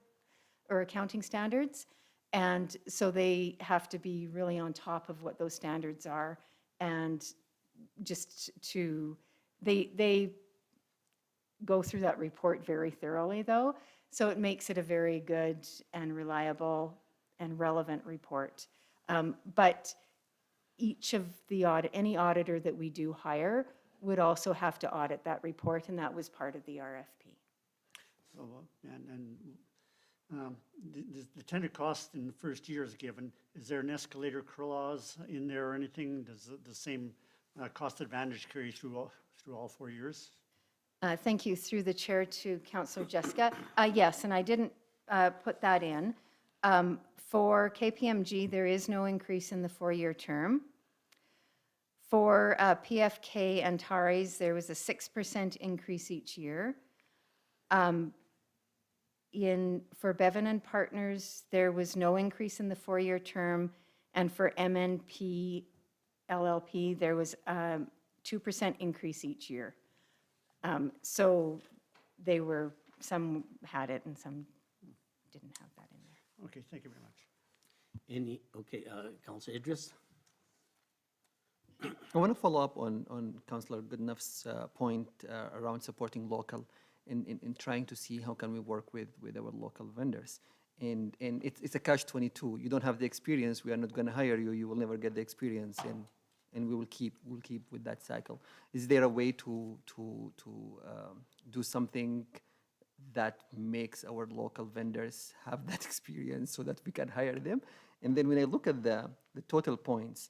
or accounting standards. And so they have to be really on top of what those standards are, and just to, they go through that report very thoroughly though. So it makes it a very good and reliable and relevant report. But each of the any auditor that we do hire would also have to audit that report, and that was part of the RFP. So, the tender cost in the first year is given. Is there an escalator clause in there or anything? Does the same cost advantage carry through all 4 years? Thank you. Through the chair to Councillor Jessica. Yes, and I didn't put that in. For KPMG, there is no increase in the 4-year term. For PFK and TARIs, there was a 6% increase each year. For Bevan and Partners, there was no increase in the 4-year term, and for MNP LLP, there was a 2% increase each year. So they were, some had it and some didn't have that in there. Okay, thank you very much. Okay, Councillor Idris? I want to follow up on Councillor Goodenough's point around supporting local in trying to see how can we work with our local vendors. And it's a catch-22. You don't have the experience, we are not going to hire you. You will never get the experience, and we'll keep with that cycle. Is there a way to do something that makes our local vendors have that experience so that we can hire them? And then when I look at the total points,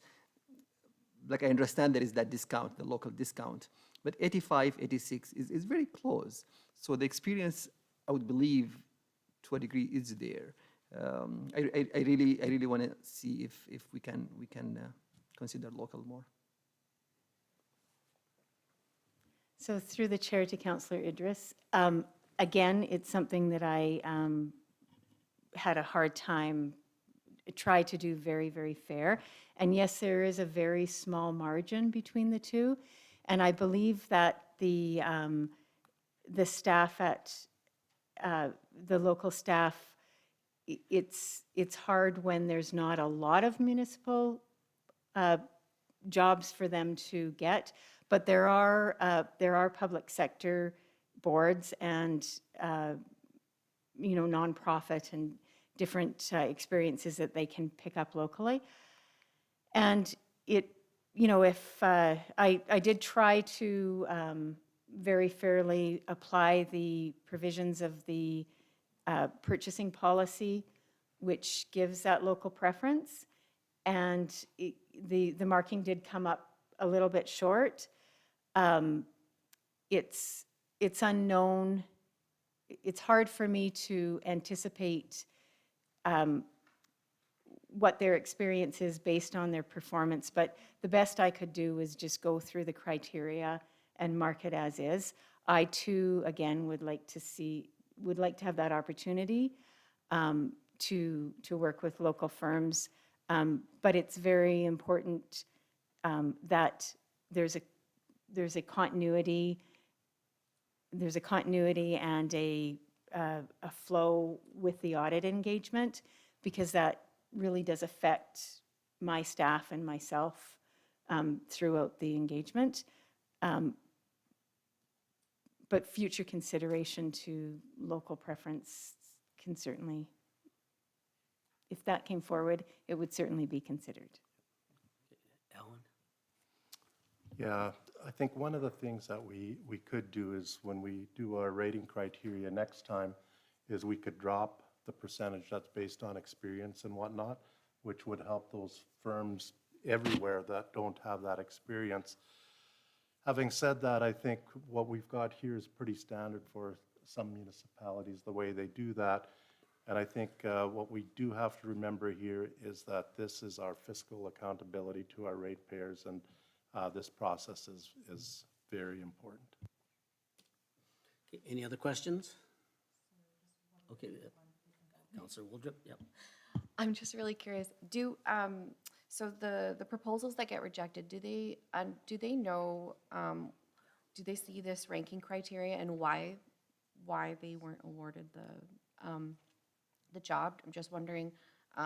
like I understand there is that discount, the local discount, but 85, 86 is very close. So the experience, I would believe, to a degree, is there. I really want to see if we can consider local more. So through the chair to Councillor Idris, again, it's something that I had a hard time, try to do very, very fair. And yes, there is a very small margin between the two. And I believe that the staff at, the local staff, it's hard when there's not a lot of municipal jobs for them to get. But there are public sector boards and nonprofit and different experiences that they can pick up locally. And if I did try to very fairly apply the provisions of the purchasing policy, which gives that local preference, and the marking did come up a little bit short. It's unknown. It's hard for me to anticipate what their experience is based on their performance, but the best I could do was just go through the criteria and mark it as is. I too, again, would like to have that opportunity to work with local firms, but it's very important that there's a continuity. There's a continuity and a flow with the audit engagement, because that really does affect my staff and myself throughout the engagement. But future consideration to local preference can certainly, if that came forward, it would certainly be considered. Alan? Yeah, I think one of the things that we could do is when we do our rating criteria next time is we could drop the percentage that's based on experience and whatnot, which would help those firms everywhere that don't have that experience. Having said that, I think what we've got here is pretty standard for some municipalities, the way they do that. And I think what we do have to remember here is that this is our fiscal accountability to our ratepayers, and this process is very important. Okay, any other questions? Okay, Councillor Woldrup, yep. I'm just really curious. So the proposals that get rejected, do they know? Do they see this ranking criteria and why they weren't awarded the job? I'm just wondering,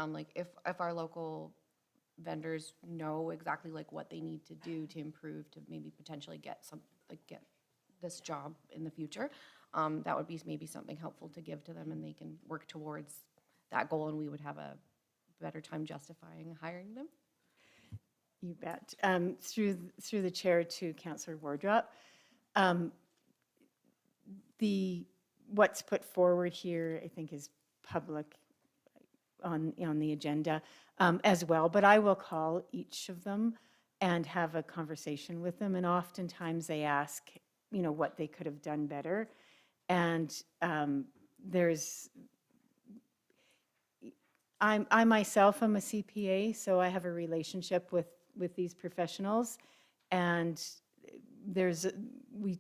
like if our local vendors know exactly like what they need to do to improve to maybe potentially get this job in the future, that would be maybe something helpful to give to them, and they can work towards that goal, and we would have a better time justifying hiring them. You bet. Through the chair to Councillor Wardrop, what's put forward here, I think, is public on the agenda as well. But I will call each of them and have a conversation with them. And oftentimes they ask, what they could have done better. And I myself am a CPA, so I have a relationship with these professionals, and we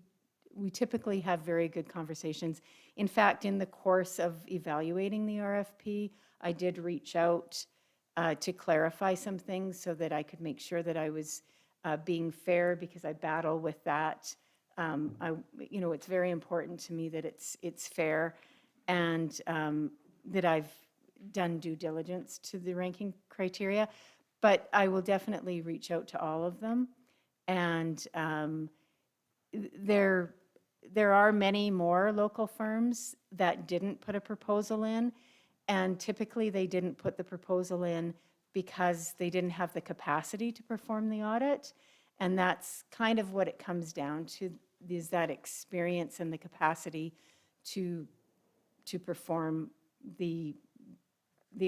typically have very good conversations. In fact, in the course of evaluating the RFP, I did reach out to clarify some things so that I could make sure that I was being fair, because I battle with that. It's very important to me that it's fair, and that I've done due diligence to the ranking criteria. But I will definitely reach out to all of them, and there are many more local firms that didn't put a proposal in, and typically they didn't put the proposal in because they didn't have the capacity to perform the audit. And that's kind of what it comes down to, is that experience and the capacity to perform the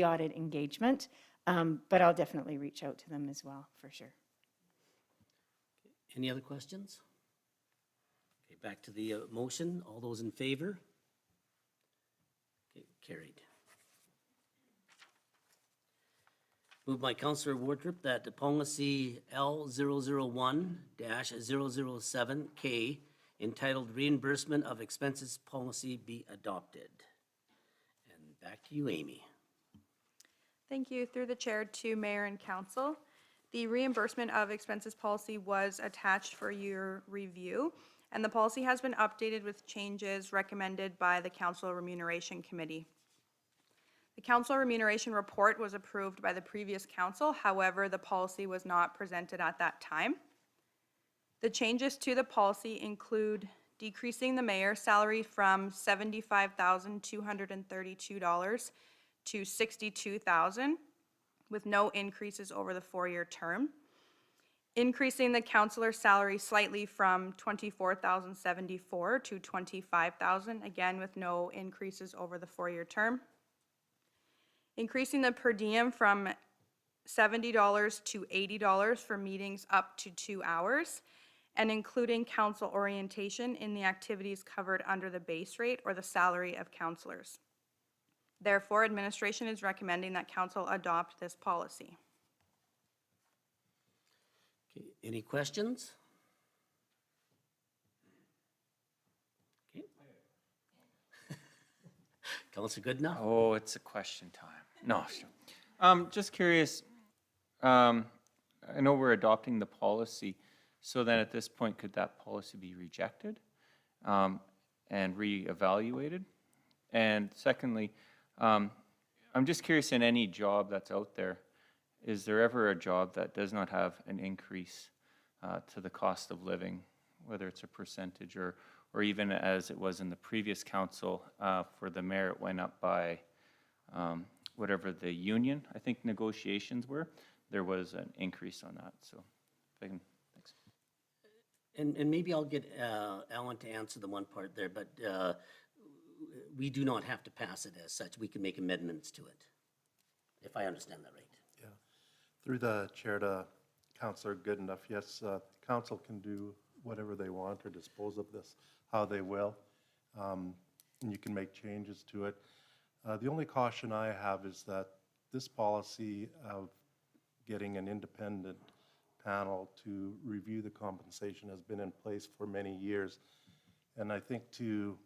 audit engagement. But I'll definitely reach out to them as well, for sure. Any other questions? Okay, back to the motion. All those in favor? Okay, carried. Moved by Councillor Wardrop that the policy L001-007K entitled Reimbursement of Expenses Policy be adopted. And back to you, Amy. Thank you. Through the chair to mayor and council. The reimbursement of expenses policy was attached for your review, and the policy has been updated with changes recommended by the Council Remuneration Committee. The Council Remuneration Report was approved by the previous council. However, the policy was not presented at that time. The changes to the policy include decreasing the mayor's salary from $75,232 to $62,000 with no increases over the 4-year term. Increasing the councillor's salary slightly from $24,074 to $25,000, again with no increases over the 4-year term. Increasing the per diem from $70 to $80 for meetings up to 2 hours, and including council orientation in the activities covered under the base rate or the salary of councillors. Therefore, administration is recommending that council adopt this policy. Okay, any questions? Okay. Councillor Goodenough? Oh, it's a question time. No, sure. Just curious, I know we're adopting the policy, so then at this point, could that policy be rejected and reevaluated? And secondly, I'm just curious, in any job that's out there, is there ever a job that does not have an increase to the cost of living, whether it's a percentage or even as it was in the previous council for the mayor, it went up by whatever the union, I think, negotiations were, there was an increase on that. So if I can, thanks. And maybe I'll get Alan to answer the one part there, but we do not have to pass it as such. We can make amendments to it, if I understand that right. Yeah. Through the chair to Councillor Goodenough, yes, council can do whatever they want or dispose of this how they will, and you can make changes to it. The only caution I have is that this policy of getting an independent panel to review the compensation has been in place for many years. And I think to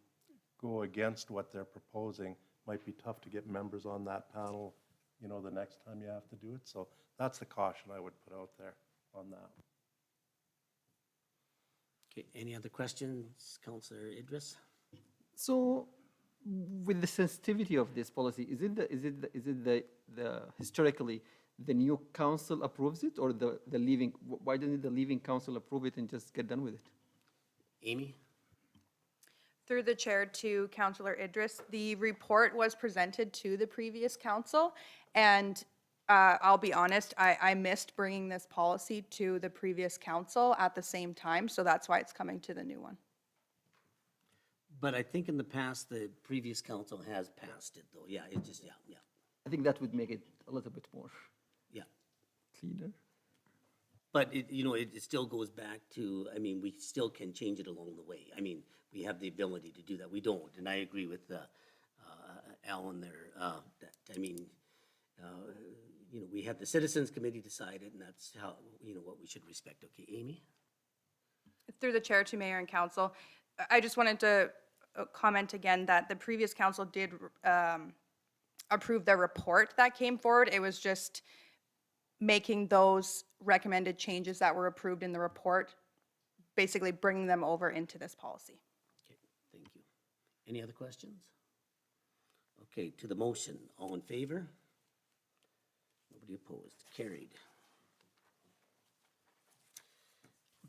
go against what they're proposing might be tough to get members on that panel, you know, the next time you have to do it. So that's the caution I would put out there on that. Okay, any other questions, Councillor Idris? So, with the sensitivity of this policy, is it the historically the new council approves it, or the leaving? Why doesn't the leaving council approve it and just get done with it? Amy? Through the chair to Councillor Idris, the report was presented to the previous council, and I'll be honest, I missed bringing this policy to the previous council at the same time, so that's why it's coming to the new one. But I think in the past, the previous council has passed it, though. Yeah, it just, yeah. I think that would make it a little bit more cleaner. But it still goes back to, I mean, we still can change it along the way. I mean, we have the ability to do that. We don't, and I agree with Alan there. We had the Citizens Committee decide it, and that's how, what we should respect. Okay, Amy? Through the chair to mayor and council, I just wanted to comment again that the previous council did approve the report that came forward. It was just making those recommended changes that were approved in the report, basically bringing them over into this policy. Okay, thank you. Any other questions? Okay, to the motion, all in favor? Nobody opposed, carried.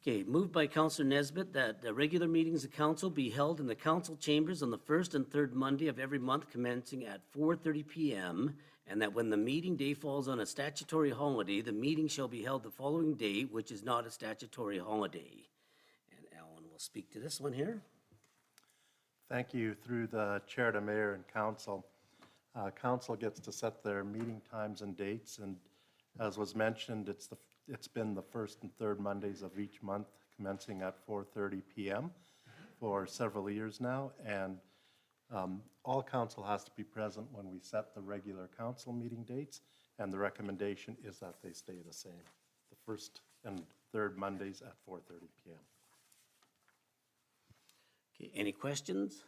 Okay, moved by Councillor Nesbitt that the regular meetings of council be held in the council chambers on the first and third Monday of every month commencing at 4:30 PM, and that when the meeting day falls on a statutory holiday, the meeting shall be held the following day, which is not a statutory holiday. And Alan will speak to this one here. Thank you. Through the chair to mayor and council. Council gets to set their meeting times and dates, and as was mentioned, it's been the first and third Mondays of each month, commencing at 4:30 PM for several years now, and all council has to be present when we set the regular council meeting dates, and the recommendation is that they stay the same, the first and third Mondays at 4:30 PM. Okay, any questions?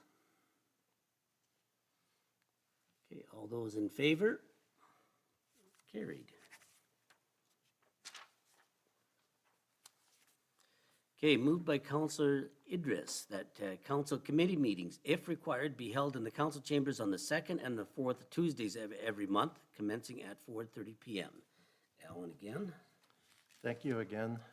Okay, all those in favor? Carried. Okay, moved by Councillor Idris that council committee meetings, if required, be held in the council chambers on the second and the fourth Tuesdays of every month, commencing at 4:30 PM. Alan again. Thank you again.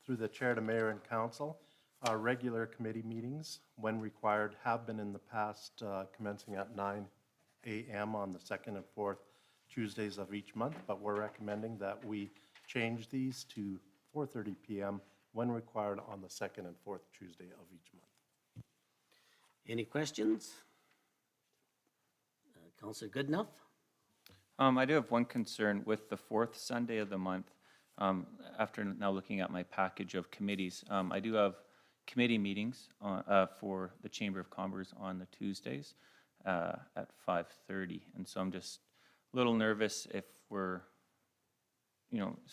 Through the chair to mayor and council, our regular committee meetings, when required, have been in the past commencing at 9 AM on the second and fourth Tuesdays of each month, but we're recommending that we change these to 4:30 PM when required on the second and fourth Tuesday of each month. Any questions? Councillor Goodenough? I do have one concern with the fourth Sunday of the month. After now looking at my package of committees, I do have committee meetings for the Chamber of Commerce on the Tuesdays at 5:30. And so I'm just a little nervous if we're,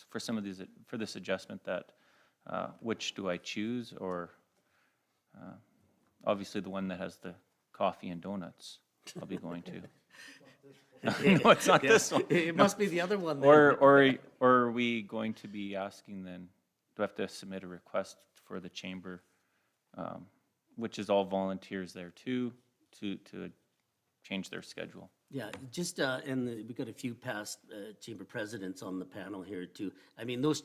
for some of these, for this adjustment that which do I choose, or obviously the one that has the coffee and donuts I'll be going to. No, it's not this one. It must be the other one then. Or are we going to be asking then, do I have to submit a request for the chamber, which is all volunteers there too, to change their schedule? Yeah, just, and we've got a few past chamber presidents on the panel here too. I mean, those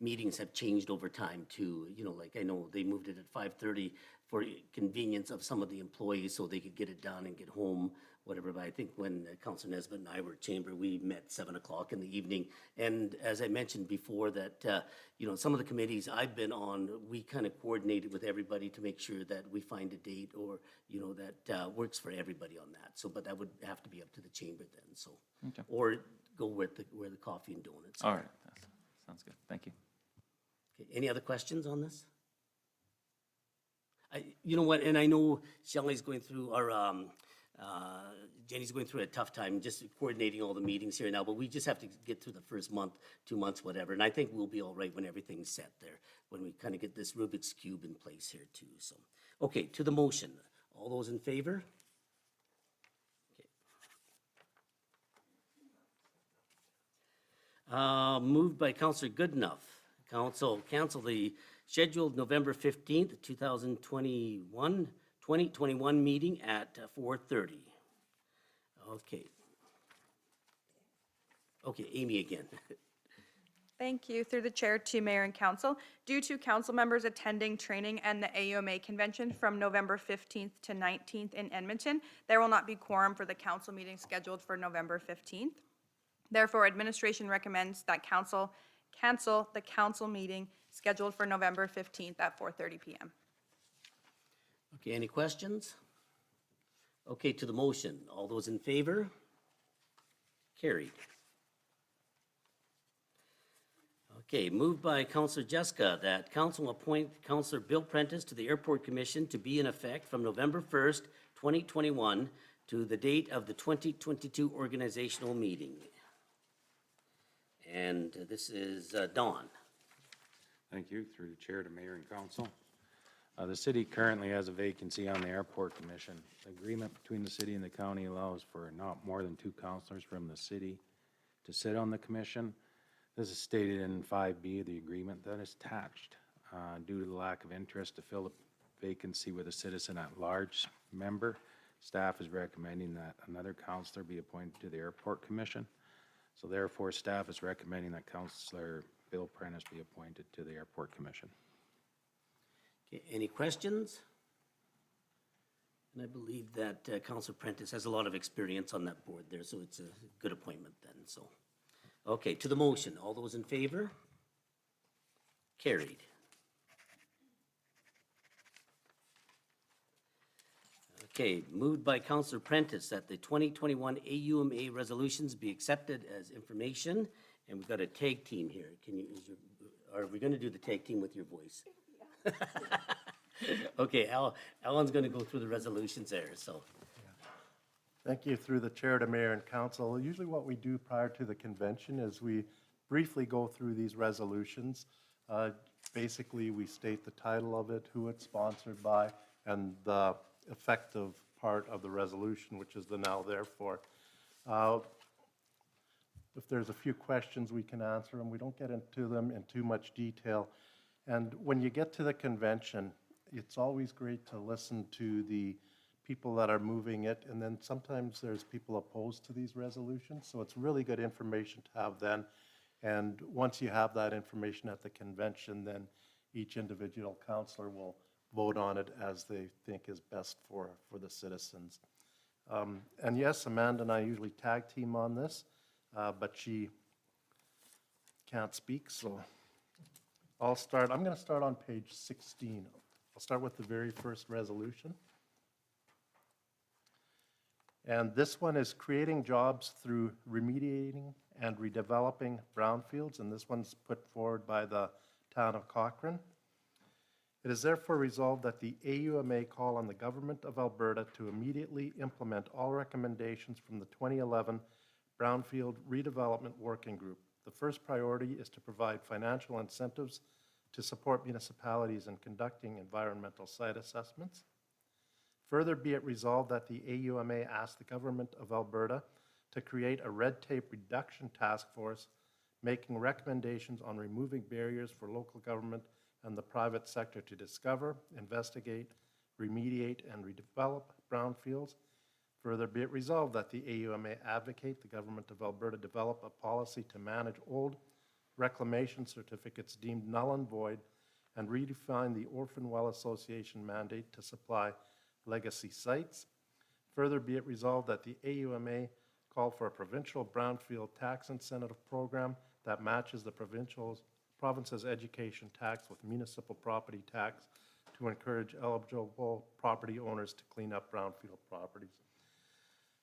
meetings have changed over time too. Like I know they moved it at 5:30 for convenience of some of the employees so they could get it done and get home, whatever. But I think when Councilor Nesbitt and I were at chamber, we met 7 o'clock in the evening. And as I mentioned before that, some of the committees I've been on, we kind of coordinated with everybody to make sure that we find a date or, that works for everybody on that. So, but that would have to be up to the chamber then, so. Okay. Or go where the coffee and donuts All are. right, sounds good, thank you. Okay, any other questions on this? You know what, and I know Shelley's going through, or Jenny's going through a tough time just coordinating all the meetings here now, but we just have to get through the first month, 2 months, whatever, and I think we'll be all right when everything's set there, when we kind of get this Rubik's Cube in place here too, so. Okay, to the motion. All those in favor? Okay. Moved by Councillor Goodenough. Council cancel the scheduled November 15th, 2021 meeting at 4:30. Okay. Okay, Amy again. Thank you. Through the chair to mayor and council. Due to council members attending training and the AUMA convention from November 15th to 19th in Edmonton, there will not be quorum for the council meeting scheduled for November 15th. Therefore, administration recommends that council cancel the council meeting scheduled for November 15th at 4:30 PM. Okay, any questions? Okay, to the motion. All those in favor? Carried. Okay, moved by Councillor Jessica that council appoint Councillor Bill Prentice to the Airport Commission to be in effect from November 1st, 2021 to the date of the 2022 organizational meeting. And this is Don. Thank you. Through the chair to mayor and council. The city currently has a vacancy on the airport commission. The agreement between the city and the county allows for not more than 2 councilors from the city to sit on the commission. This is stated in 5B of the agreement that is attached. Due to the lack of interest to fill the vacancy with a citizen at large member, staff is recommending that another councilor be appointed to the airport commission. So therefore, staff is recommending that Councillor Bill Prentice be appointed to the Airport Commission. Okay, any questions? And I believe that Councillor Prentice has a lot of experience on that board there, so it's a good appointment then, so. Okay, to the motion, all those in favor? Carried. Okay, moved by Councillor Prentice that the 2021 AUMA resolutions be accepted as information, and we've got a tag team here. Are we going to do the tag team with your voice? Okay, Alan's going to go through the resolutions there, so. Thank you. Through the chair to mayor and council. Usually what we do prior to the convention is we briefly go through these resolutions. Basically, we state the title of it, who it's sponsored by, and the effective part of the resolution, which is the now therefore. If there's a few questions, we can answer them. We don't get into them in too much detail. And when you get to the convention, it's always great to listen to the people that are moving it, and then sometimes there's people opposed to these resolutions, so it's really good information to have then. And once you have that information at the convention, then each individual councillor will vote on it as they think is best for the citizens. And yes, Amanda and I usually tag team on this, but she can't speak, so I'm going to start on page 16. I'll start with the very first resolution. And this one is creating jobs through remediating and redeveloping brownfields, and this one's put forward by the town of Cochrane. It is therefore resolved that the AUMA call on the government of Alberta to immediately implement all recommendations from the 2011 Brownfield Redevelopment Working Group. The first priority is to provide financial incentives to support municipalities in conducting environmental site assessments. Further, be it resolved that the AUMA ask the government of Alberta to create a red tape reduction task force, making recommendations on removing barriers for local government and the private sector to discover, investigate, remediate, and redevelop brownfields. Further, be it resolved that the AUMA advocate the government of Alberta develop a policy to manage old reclamation certificates deemed null and void and redefine the Orphan Well Association mandate to supply legacy sites. Further, be it resolved that the AUMA call for a provincial brownfield tax incentive program that matches the province's education tax with municipal property tax to encourage eligible property owners to clean up brownfield properties.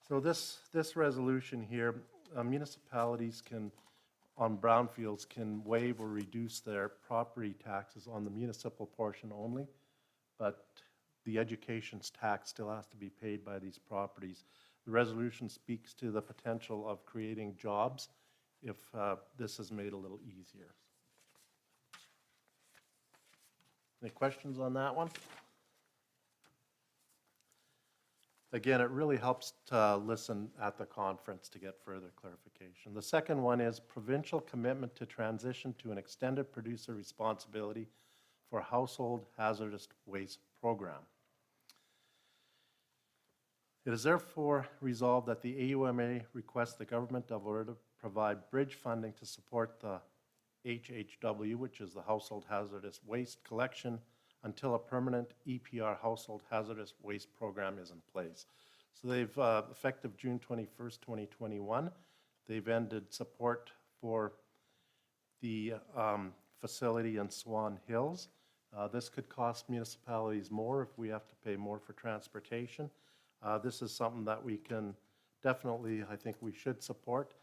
So this resolution here, municipalities can, on brownfields, can waive or reduce their property taxes on the municipal portion only, but the education's tax still has to be paid by these properties. The resolution speaks to the potential of creating jobs if this is made a little easier. Any questions on that one? Again, it really helps to listen at the conference to get further clarification. The second one is provincial commitment to transition to an extended producer responsibility for household hazardous waste program. It is therefore resolved that the AUMA requests the government of Alberta provide bridge funding to support the HHW, which is the Household Hazardous Waste Collection, until a permanent EPR Household Hazardous Waste Program is in place. So they've, effective June 21st, 2021, they've ended support for the facility in Swan Hills. This could cost municipalities more if we have to pay more for transportation. This is something that we can definitely, I think we should support,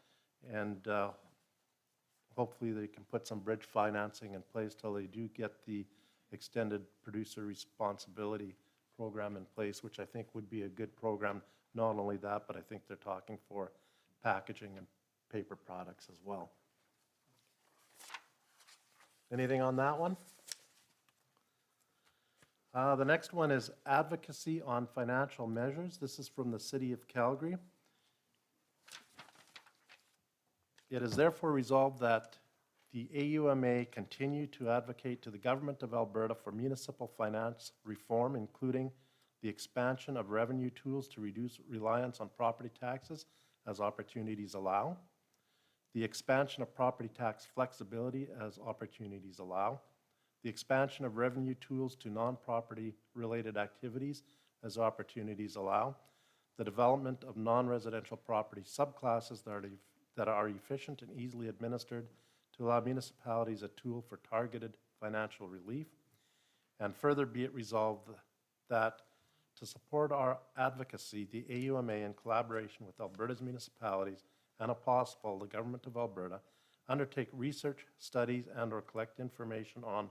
and hopefully they can put some bridge financing in place till they do get the extended producer responsibility program in place, which I think would be a good program. Not only that, but I think they're talking for packaging and paper products as well. Anything on that one? The next one is advocacy on financial measures. This is from the City of Calgary. It is therefore resolved that the AUMA continue to advocate to the Government of Alberta for municipal finance reform, including the expansion of revenue tools to reduce reliance on property taxes as opportunities allow, the expansion of property tax flexibility as opportunities allow, the expansion of revenue tools to non-property related activities as opportunities allow, the development of non-residential property subclasses that are efficient and easily administered to allow municipalities a tool for targeted financial relief, and further be it resolved that to support our advocacy, the AUMA, in collaboration with Alberta's municipalities and, if possible, the Government of Alberta, undertake research, studies, and/or collect information on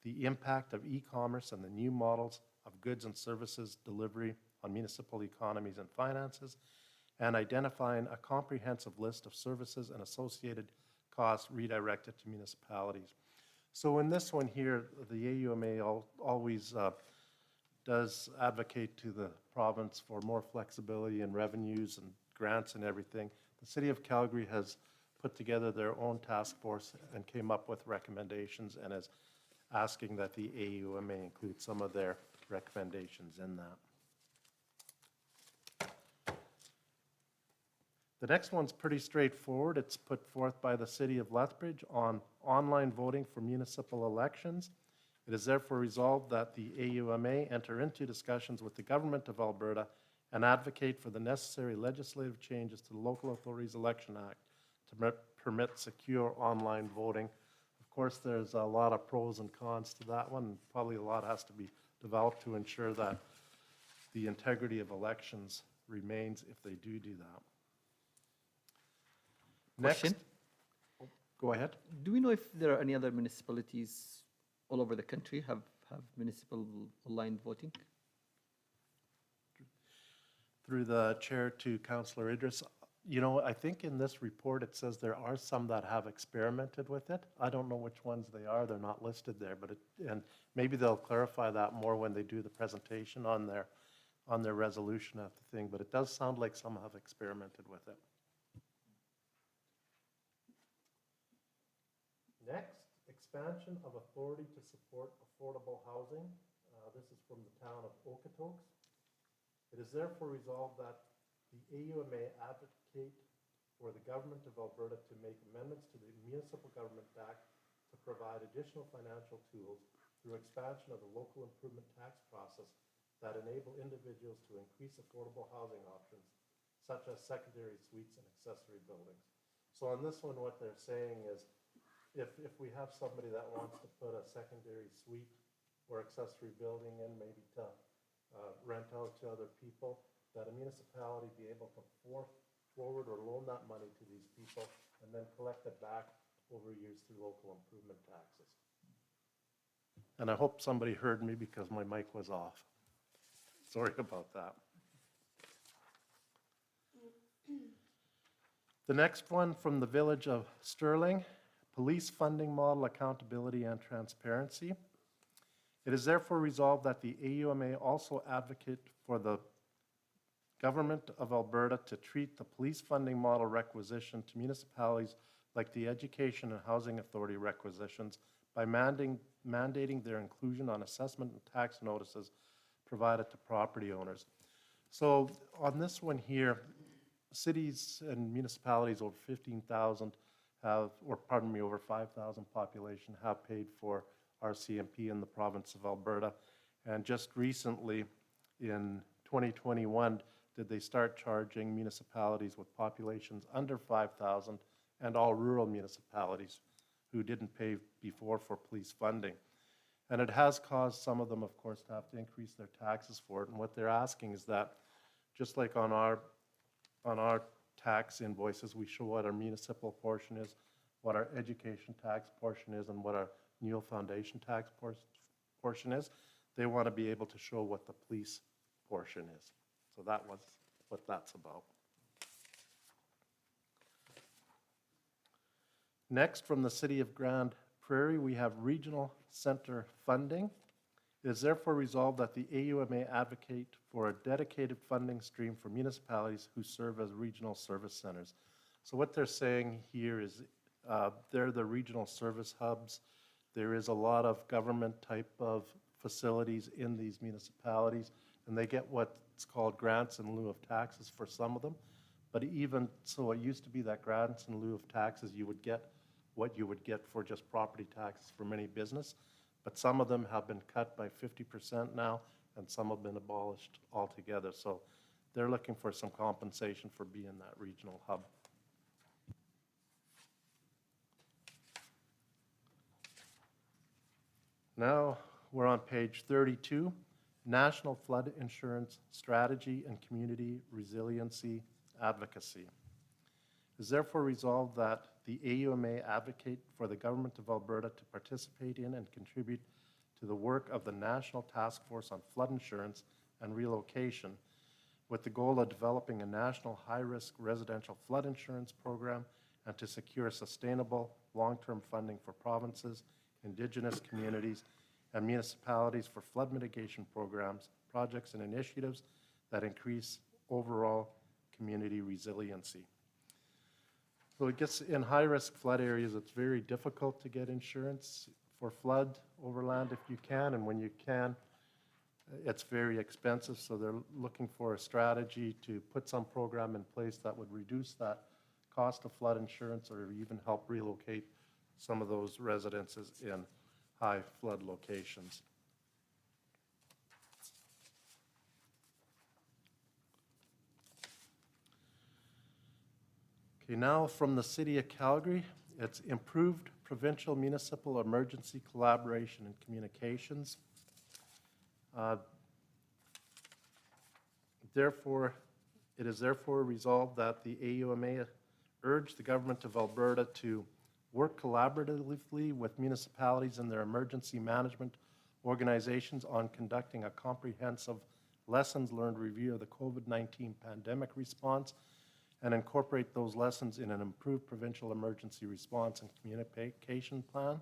the impact of e-commerce and the new models of goods and services delivery on municipal economies and finances, and identifying a comprehensive list of services and associated costs redirected to municipalities. So in this one here, the AUMA always does advocate to the province for more flexibility in revenues and grants and everything. The City of Calgary has put together their own task force and came up with recommendations and is asking that the AUMA include some of their recommendations in that. The next one's pretty straightforward. It's put forth by the City of Lethbridge on online voting for municipal elections. It is therefore resolved that the AUMA enter into discussions with the Government of Alberta and advocate for the necessary legislative changes to the Local Authorities Election Act to permit secure online voting. Of course, there's a lot of pros and cons to that one, and probably a lot has to be developed to ensure that the integrity of elections remains if they do that. Question? Next, go ahead. Do we know if there are any other municipalities all over the country have municipal online voting? Through the chair to Councillor Idris, you know, I think in this report it says there are some that have experimented with it. I don't know which ones they are. They're not listed there, but and maybe they'll clarify that more when they do the presentation on their resolution of the thing. But it does sound like some have experimented with it. Next, expansion of authority to support affordable housing. This is from the town of Okotoks. It is therefore resolved that the AUMA advocate for the Government of Alberta to make amendments to the Municipal Government Act to provide additional financial tools through expansion of the local improvement tax process that enable individuals to increase affordable housing options, such as secondary suites and accessory buildings. So on this one, what they're saying is, if we have somebody that wants to put a secondary suite or accessory building in, maybe to rent out to other people, that a municipality be able to forward or loan that money to these people and then collect it back over years through local improvement taxes. And I hope somebody heard me because my mic was off. Sorry about that. The next one from the village of Sterling, police funding model accountability and transparency. It is therefore resolved that the AUMA also advocate for the Government of Alberta to treat the police funding model requisition to municipalities like the Education and Housing Authority requisitions by mandating their inclusion on assessment and tax notices provided to property owners. So on this one here, cities and municipalities over 15,000 have, or pardon me, over 5,000 population have paid for RCMP in the province of Alberta. And just recently, in 2021, did they start charging municipalities with populations under 5,000 and all rural municipalities who didn't pay before for police funding. And it has caused some of them, of course, to have to increase their taxes for it. And what they're asking is that, just like on our tax invoices, we show what our municipal portion is, what our education tax portion is, and what our Neil Foundation tax portion is. They want to be able to show what the police portion is. So that was what that's about. Next, from the City of Grand Prairie, we have regional center funding. It is therefore resolved that the AUMA advocate for a dedicated funding stream for municipalities who serve as regional service centers. So what they're saying here is they're the regional service hubs. There is a lot of government type of facilities in these municipalities, and they get what's called grants in lieu of taxes for some of them. But even, so it used to be that grants in lieu of taxes, you would get what you would get for just property taxes from any business. But some of them have been cut by 50% now, and some have been abolished altogether. So they're looking for some compensation for being that regional hub. Now we're on page 32, National Flood Insurance Strategy and Community Resiliency Advocacy. It is therefore resolved that the AUMA advocate for the Government of Alberta to participate in and contribute to the work of the National Task Force on Flood Insurance and Relocation, with the goal of developing a national high-risk residential flood insurance program and to secure sustainable long-term funding for provinces, Indigenous communities, and municipalities for flood mitigation programs, projects, and initiatives that increase overall community resiliency. So it gets in high-risk flood areas, it's very difficult to get insurance for flood overland if you can, and when you can, it's very expensive. So they're looking for a strategy to put some program in place that would reduce that cost of flood insurance or even help relocate some of those residences in high flood locations. Okay, now from the City of Calgary, it's improved provincial municipal emergency collaboration and communications. Therefore, it is therefore resolved that the AUMA urge the Government of Alberta to work collaboratively with municipalities and their emergency management organizations on conducting a comprehensive lessons learned review of the COVID-19 pandemic response and incorporate those lessons in an improved provincial emergency response and communication plan.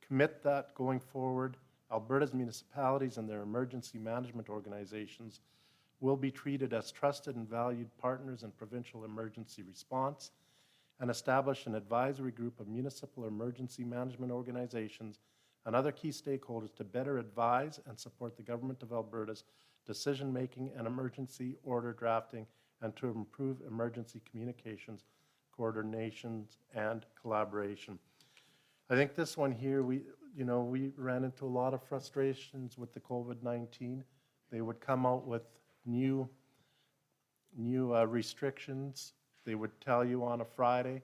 Commit that going forward, Alberta's municipalities and their emergency management organizations will be treated as trusted and valued partners in provincial emergency response, and establish an advisory group of municipal emergency management organizations and other key stakeholders to better advise and support the Government of Alberta's decision-making and emergency order drafting, and to improve emergency communications, coordinations, and collaboration. I think this one here, we ran into a lot of frustrations with the COVID-19. They would come out with new restrictions. They would tell you on a Friday.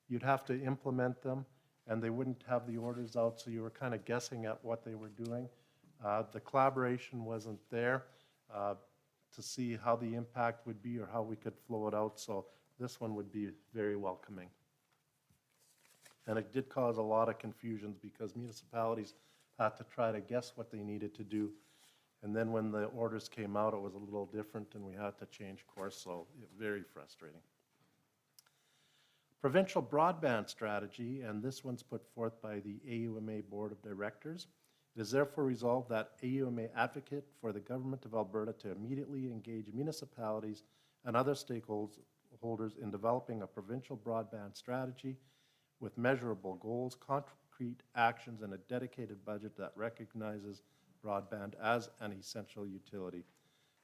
You'd have to implement them, and they wouldn't have the orders out, so you were kind of guessing at what they were doing. The collaboration wasn't there to see how the impact would be or how we could flow it out, so this one would be very welcoming. And it did cause a lot of confusions because municipalities had to try to guess what they needed to do. And then when the orders came out, it was a little different and we had to change course, so very frustrating. Provincial broadband strategy, and this one's put forth by the AUMA Board of Directors. It is therefore resolved that AUMA advocate for the Government of Alberta to immediately engage municipalities and other stakeholders in developing a provincial broadband strategy with measurable goals, concrete actions, and a dedicated budget that recognizes broadband as an essential utility.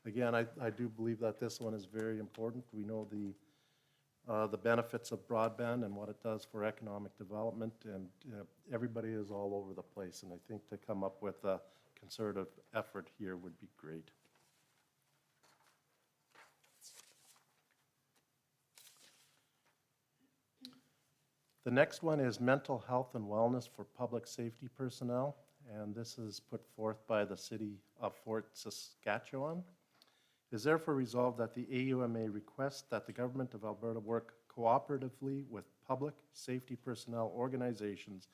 Again, I do believe that this one is very important. We know the benefits of broadband and what it does for economic development, and everybody is all over the place, and I think to come up with a concerted effort here would be great. The next one is mental health and wellness for public safety personnel, and this is put forth by the City of Fort Saskatchewan. It is therefore resolved that the AUMA requests that the Government of Alberta work cooperatively with public safety personnel organizations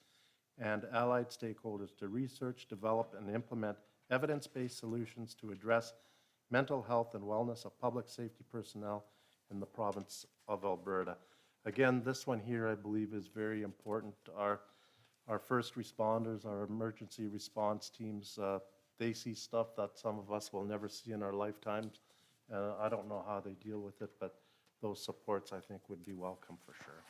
and allied stakeholders to research, develop, and implement evidence-based solutions to address mental health and wellness of public safety personnel in the province of Alberta. Again, this one here I believe is very important. Our first responders, our emergency response teams, they see stuff that some of us will never see in our lifetimes. I don't know how they deal with it, but those supports I think would be welcome for sure.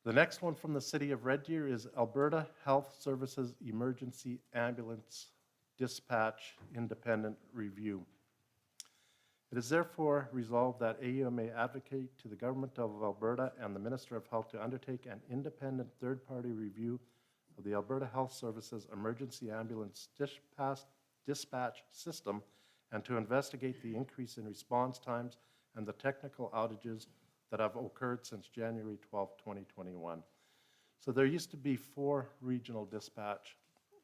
The next one from the City of Red Deer is Alberta Health Services Emergency Ambulance Dispatch Independent Review. It is therefore resolved that AUMA may advocate to the Government of Alberta and the Minister of Health to undertake an independent third-party review of the Alberta Health Services Emergency Ambulance Dispatch System and to investigate the increase in response times and the technical outages that have occurred since January 12, 2021. So there used to be 4 regional dispatch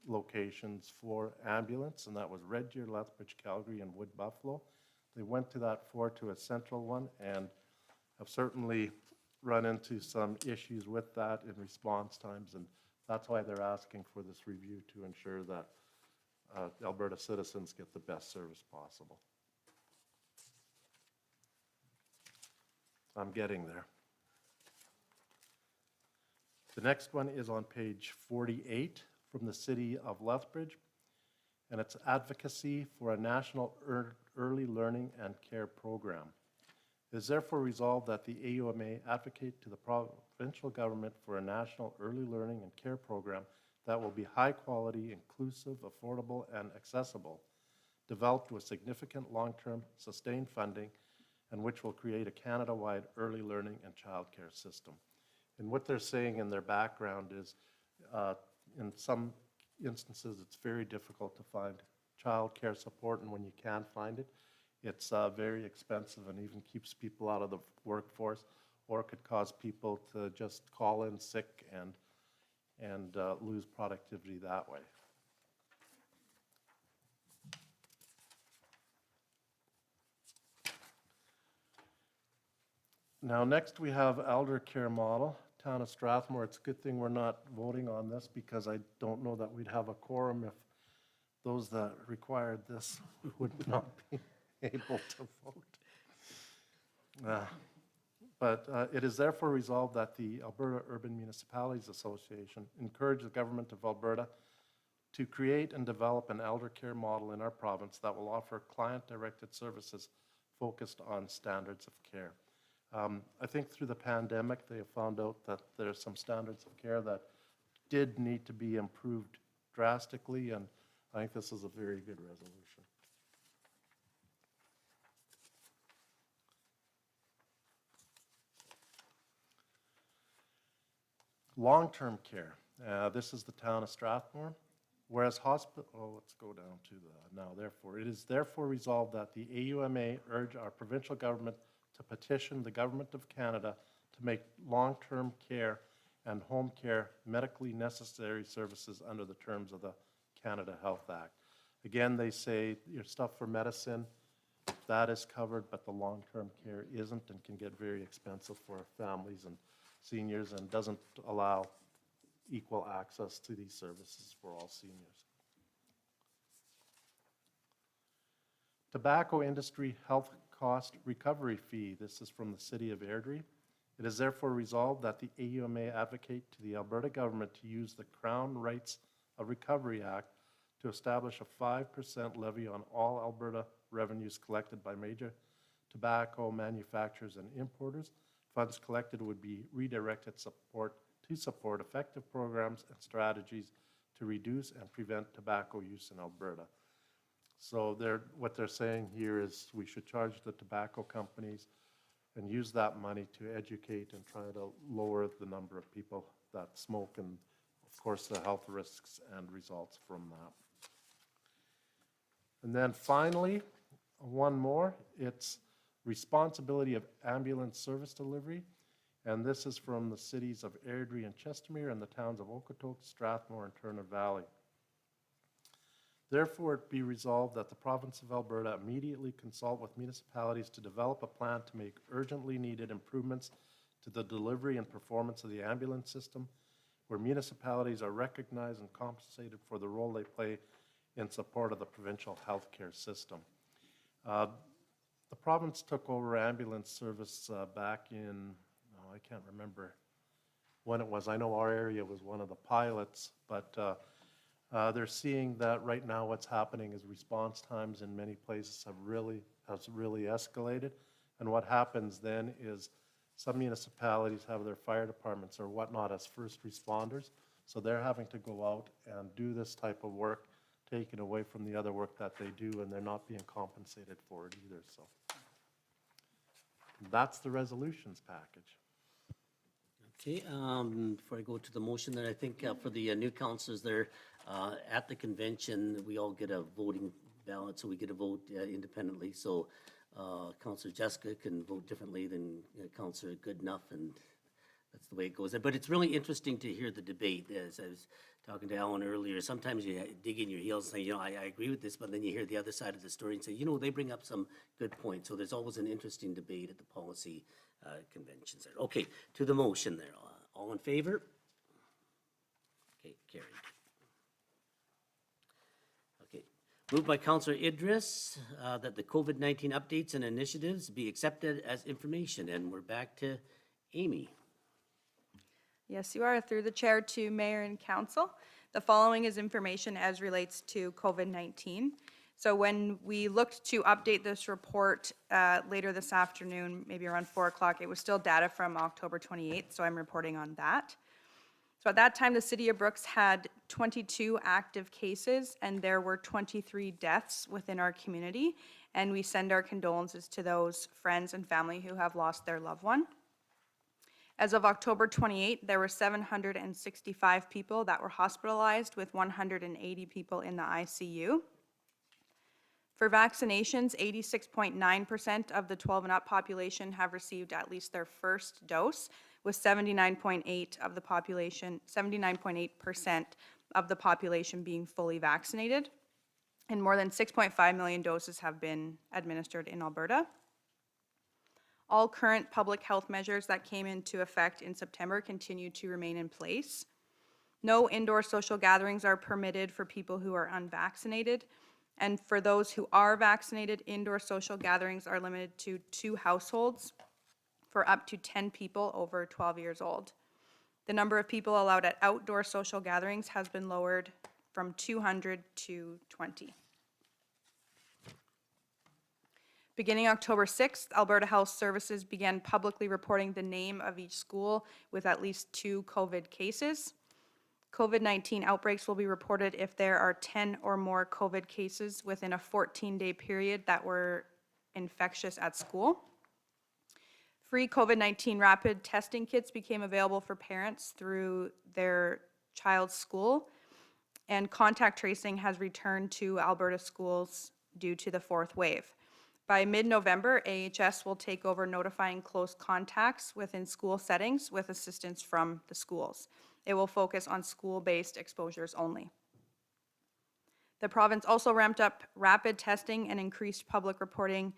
locations for ambulance, and that was Red Deer, Lethbridge, Calgary, and Wood Buffalo. They went to that 4 to a central one and have certainly run into some issues with that in response times, and that's why they're asking for this review to ensure that Alberta citizens get the best service possible. I'm getting there. The next one is on page 48 from the City of Lethbridge, and it's Advocacy for a National Early Learning and Care Program. It is therefore resolved that the AUMA advocate to the provincial government for a national early learning and care program that will be high quality, inclusive, affordable, and accessible, developed with significant long-term sustained funding, and which will create a Canada-wide early learning and childcare system. And what they're saying in their background is, in some instances, it's very difficult to find childcare support, and when you can find it, it's very expensive and even keeps people out of the workforce, or it could cause people to just call in sick and lose productivity that way. Now, next we have elder care model, Town of Strathmore. It's a good thing we're not voting on this because I don't know that we'd have a quorum if those that required this would not be able to vote. But it is therefore resolved that the Alberta Urban Municipalities Association encourage the Government of Alberta to create and develop an elder care model in our province that will offer client-directed services focused on standards of care. I think through the pandemic, they have found out that there are some standards of care that did need to be improved drastically, and I think this is a very good resolution. Long-term care. This is the Town of Strathmore. Whereas let's go down to the now therefore. It is therefore resolved that the AUMA urge our provincial government to petition the Government of Canada to make long-term care and home care medically necessary services under the terms of the Canada Health Act. Again, they say your stuff for medicine, that is covered, but the long-term care isn't and can get very expensive for families and seniors and doesn't allow equal access to these services for all seniors. Tobacco industry health cost recovery fee. This is from the City of Airdrie. It is therefore resolved that the AUMA advocate to the Alberta government to use the Crown Rights of Recovery Act to establish a 5% levy on all Alberta revenues collected by major tobacco manufacturers and importers. Funds collected would be redirected to support effective programs and strategies to reduce and prevent tobacco use in Alberta. So what they're saying here is we should charge the tobacco companies and use that money to educate and try to lower the number of people that smoke and, of course, the health risks and results from that. And then finally, one more, it's responsibility of ambulance service delivery. And this is from the cities of Airdrie and Chestermere and the towns of Okotoks, Strathmore, and Turner Valley. Therefore, it be resolved that the province of Alberta immediately consult with municipalities to develop a plan to make urgently needed improvements to the delivery and performance of the ambulance system, where municipalities are recognized and compensated for the role they play in support of the provincial healthcare system. The province took over ambulance service back in, I can't remember when it was. I know our area was one of the pilots, but they're seeing that right now what's happening is response times in many places has really escalated. And what happens then is some municipalities have their fire departments or whatnot as first responders. So they're having to go out and do this type of work, taken away from the other work that they do, and they're not being compensated for it either. So That's the resolutions package. Okay, before I go to the motion there, I think for the new councillors there, at the convention, we all get a voting ballot, so we get to vote independently. So Councillor Jessica can vote differently than Councillor Goodenough, and that's the way it goes. But it's really interesting to hear the debate. As I was talking to Alan earlier, sometimes you dig in your heels and say, I agree with this, but then you hear the other side of the story and say, they bring up some good points. So there's always an interesting debate at the policy conventions there. Okay, to the motion there. All in favor? Okay, carried. Okay, moved by Councillor Idris that the COVID-19 updates and initiatives be accepted as information. And we're back to Amy. Yes, you are. Through the chair to mayor and council. The following is information as relates to COVID-19. So when we looked to update this report later this afternoon, maybe around 4 o'clock, it was still data from October 28th, so I'm reporting on that. So at that time, the city of Brooks had 22 active cases, and there were 23 deaths within our community, and we send our condolences to those friends and family who have lost their loved one. As of October 28th, there were 765 people that were hospitalized, with 180 people in the ICU. For vaccinations, 86.9% of the 12 and up population have received at least their first dose, with 79.8% of the population being fully vaccinated. And more than 6.5 million doses have been administered in Alberta. All current public health measures that came into effect in September continue to remain in place. No indoor social gatherings are permitted for people who are unvaccinated. And for those who are vaccinated, indoor social gatherings are limited to 2 households for up to 10 people over 12 years old. The number of people allowed at outdoor social gatherings has been lowered from 200 to 20. Beginning October 6th, Alberta Health Services began publicly reporting the name of each school with at least 2 COVID cases. COVID-19 outbreaks will be reported if there are 10 or more COVID cases within a 14-day period that were infectious at school. Free COVID-19 rapid testing kits became available for parents through their child's school, and contact tracing has returned to Alberta schools due to the 4th wave. By mid-November, AHS will take over notifying close contacts within school settings with assistance from the schools. It will focus on school-based exposures only. The province also ramped up rapid testing and increased public reporting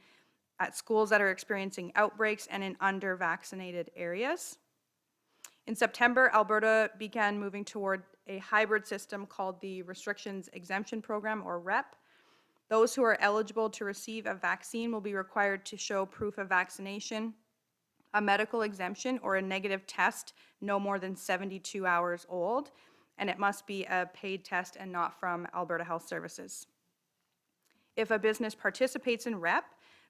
at schools that are experiencing outbreaks and in under-vaccinated areas. In September, Alberta began moving toward a hybrid system called the Restrictions Exemption Program, or REP. Those who are eligible to receive a vaccine will be required to show proof of vaccination, a medical exemption, or a negative test no more than 72 hours old, and it must be a paid test and not from Alberta Health Services. If a business participates in REP,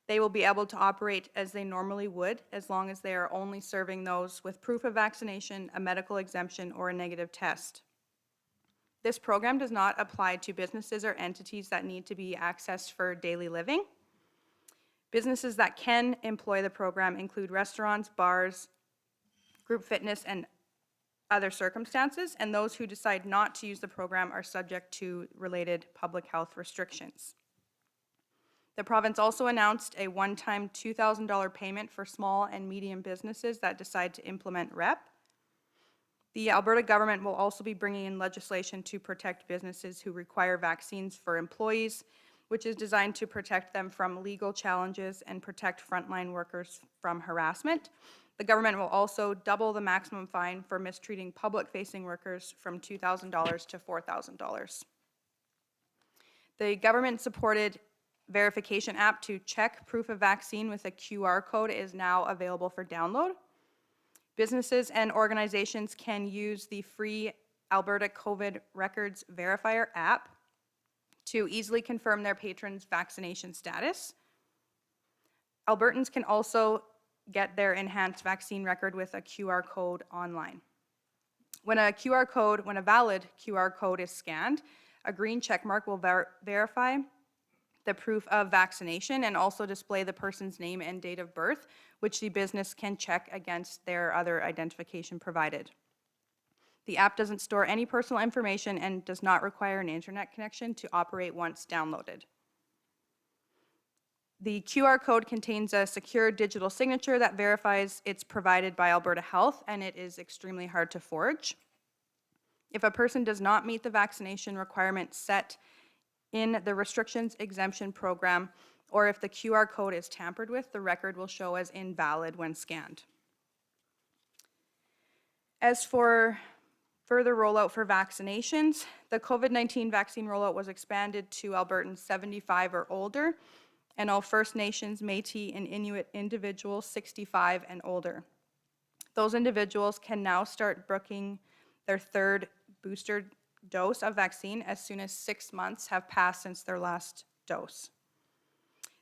they will be able to operate as they normally would, as long as they are only serving those with proof of vaccination, a medical exemption, or a negative test. This program does not apply to businesses or entities that need to be accessed for daily living. Businesses that can employ the program include restaurants, bars, group fitness, and other circumstances, and those who decide not to use the program are subject to related public health restrictions. The province also announced a one-time $2,000 payment for small and medium businesses that decide to implement REP. The Alberta government will also be bringing in legislation to protect businesses who require vaccines for employees, which is designed to protect them from legal challenges and protect frontline workers from harassment. The government will also double the maximum fine for mistreating public-facing workers from $2,000 to $4,000. The government-supported verification app to check proof of vaccine with a QR code is now available for download. Businesses and organizations can use the free Alberta COVID Records Verifier app to easily confirm their patrons' vaccination status. Albertans can also get their enhanced vaccine record with a QR code online. When a valid QR code is scanned, a green check mark will verify the proof of vaccination, and also display the person's name and date of birth, which the business can check against their other identification provided. The app doesn't store any personal information and does not require an internet connection to operate once downloaded. The QR code contains a secure digital signature that verifies it's provided by Alberta Health, and it is extremely hard to forge. If a person does not meet the vaccination requirements set in the restrictions exemption program, or if the QR code is tampered with, the record will show as invalid when scanned. As for further rollout for vaccinations, the COVID-19 vaccine rollout was expanded to Albertans 75 or older, and all First Nations, Métis, and Inuit individuals 65 and older. Those individuals can now start booking their third booster dose of vaccine as soon as 6 months have passed since their last dose.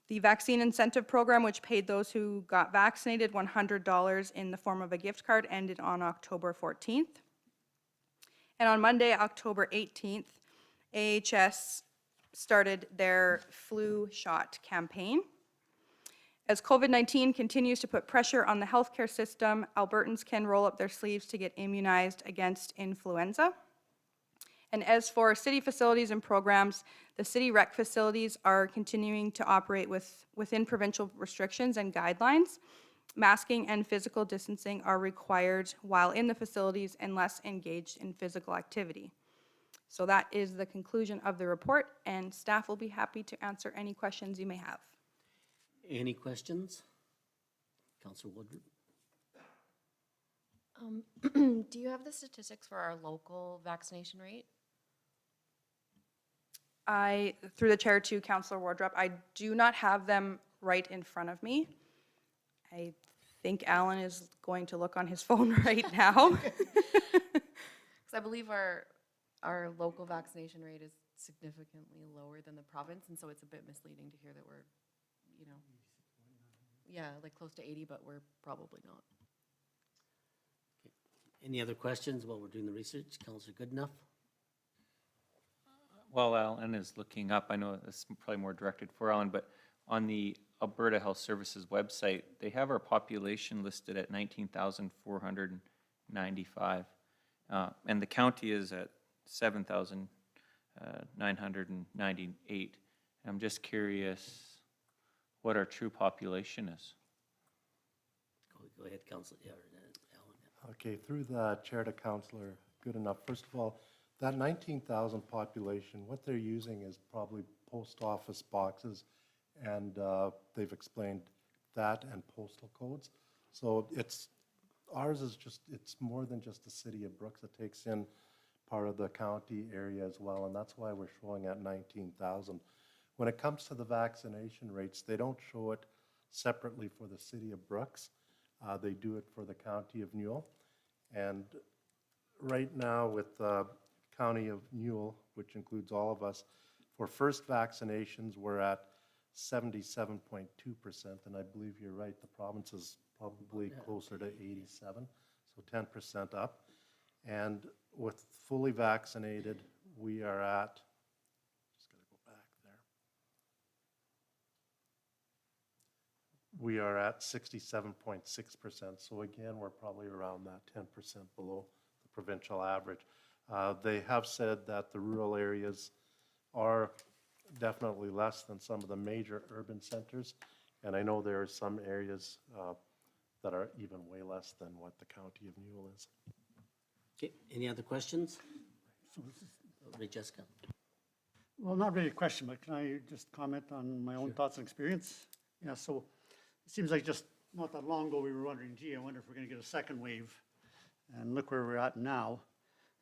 The vaccine incentive program, which paid those who got vaccinated $100 in the form of a gift card, ended on October 14th. And on Monday, October 18th, AHS started their flu shot campaign. As COVID-19 continues to put pressure on the healthcare system, Albertans can roll up their sleeves to get immunized against influenza. And as for city facilities and programs, the city rec facilities are continuing to operate within provincial restrictions and guidelines. Masking and physical distancing are required while in the facilities unless engaged in physical activity. So that is the conclusion of the report, and staff will be happy to answer any questions you may have. Any questions? Councillor Woodruff? Do you have the statistics for our local vaccination rate? Through the chair to Councillor Wardrop, I do not have them right in front of me. I think Alan is going to look on his phone right now. Because I believe our local vaccination rate is significantly lower than the province, and so it's a bit misleading to hear that we're, you know, yeah, like close to 80, but we're probably not. Any other questions while we're doing the research? Councillor Goodenough? While Alan is looking up, I know this is probably more directed for Alan, but on the Alberta Health Services website, they have our population listed at 19,495, and the county is at 7,998. I'm just curious what our true population is. Go ahead, Councillor. Yeah, Alan. Okay, through the chair to Councillor Goodenough. First of all, that 19,000 population, what they're using is probably post office boxes, and they've explained that and postal codes. So ours is just, it's more than just the city of Brooks. It takes in part of the county area as well, and that's why we're showing at 19,000. When it comes to the vaccination rates, they don't show it separately for the city of Brooks. They do it for the county of Newell. And right now with the county of Newell, which includes all of us, for first vaccinations, we're at 77.2%, and I believe you're right, the province is probably closer to 87, so 10% up. And with fully vaccinated, we are at, just gotta go back there. We are at 67.6%, so again, we're probably around that 10% below the provincial average. They have said that the rural areas are definitely less than some of the major urban centers, and I know there are some areas that are even way less than what the county of Newell is. Okay, any other questions? Jessica? Well, not really a question, but can I just comment on my own thoughts and experience? Yeah, so it seems like just not that long ago we were wondering, gee, I wonder if we're going to get a second wave, and look where we're at now.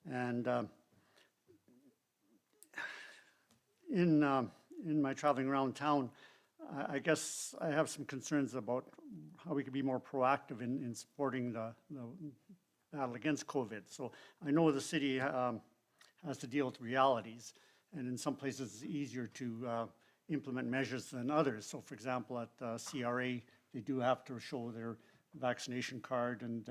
And in my traveling around town, I guess I have some concerns about how we could be more proactive in supporting the battle against COVID. So I know the city has to deal with realities, and in some places it's easier to implement measures than others. So for example, at CRA, they do have to show their vaccination card and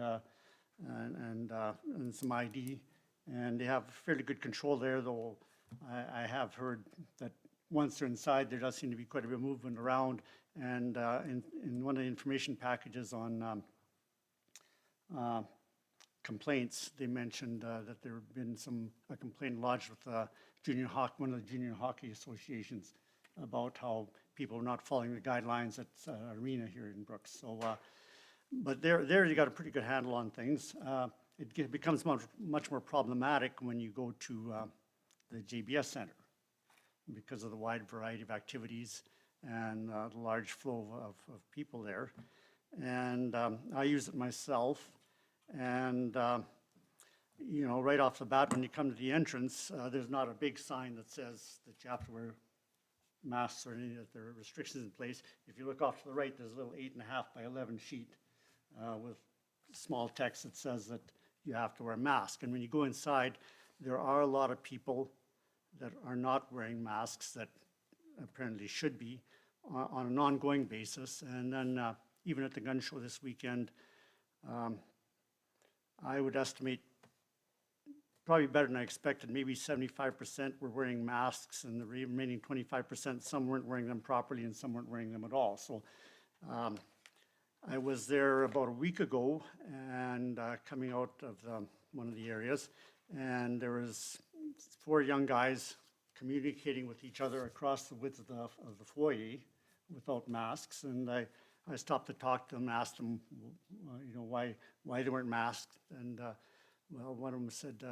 some ID, and they have fairly good control there, though I have heard that once they're inside, there does seem to be quite a bit of movement around. And in one of the information packages on complaints, they mentioned that there have been a complaint lodged with one of the junior hockey associations about how people are not following the guidelines at arena here in Brooks. So, but there you got a pretty good handle on things. It becomes much more problematic when you go to the JBS Center because of the wide variety of activities and the large flow of people there. And I use it myself. And, you know, right off the bat, when you come to the entrance, there's not a big sign that says that you have to wear masks or any that there are restrictions in place. If you look off to the right, there's a little 8.5 by 11 sheet with small text that says that you have to wear a mask. And when you go inside, there are a lot of people that are not wearing masks that apparently should be on an ongoing basis. And then even at the gun show this weekend, I would estimate probably better than I expected. Maybe 75% were wearing masks, and the remaining 25%, some weren't wearing them properly and some weren't wearing them at all. So I was there about a week ago and coming out of one of the areas, and there was 4 young guys communicating with each other across the width of the foyer without masks. And I stopped to talk to them, asked them, you know, why they weren't masked. And well, one of them said,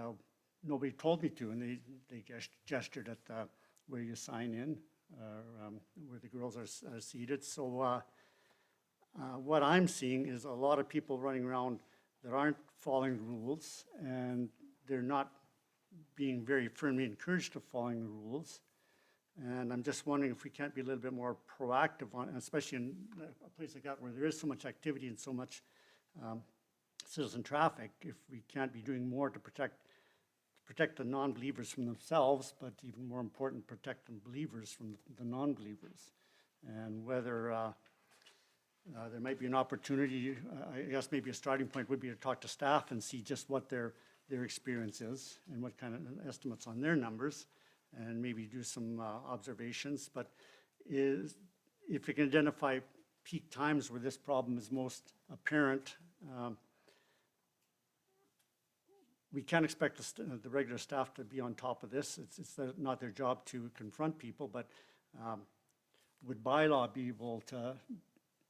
nobody told me to. And they gestured at where you sign in, where the girls are seated. So what I'm seeing is a lot of people running around that aren't following the rules, and they're not being very firmly encouraged to following the rules. And I'm just wondering if we can't be a little bit more proactive on, especially in a place like that where there is so much activity and so much citizen traffic, if we can't be doing more to protect the non-believers from themselves, but even more important, protect the believers from the non-believers. And whether there might be an opportunity, I guess maybe a starting point would be to talk to staff and see just what their experience is and what kind of estimates on their numbers, and maybe do some observations. But if we can identify peak times where this problem is most apparent, we can't expect the regular staff to be on top of this. It's not their job to confront people, but would bylaw be able to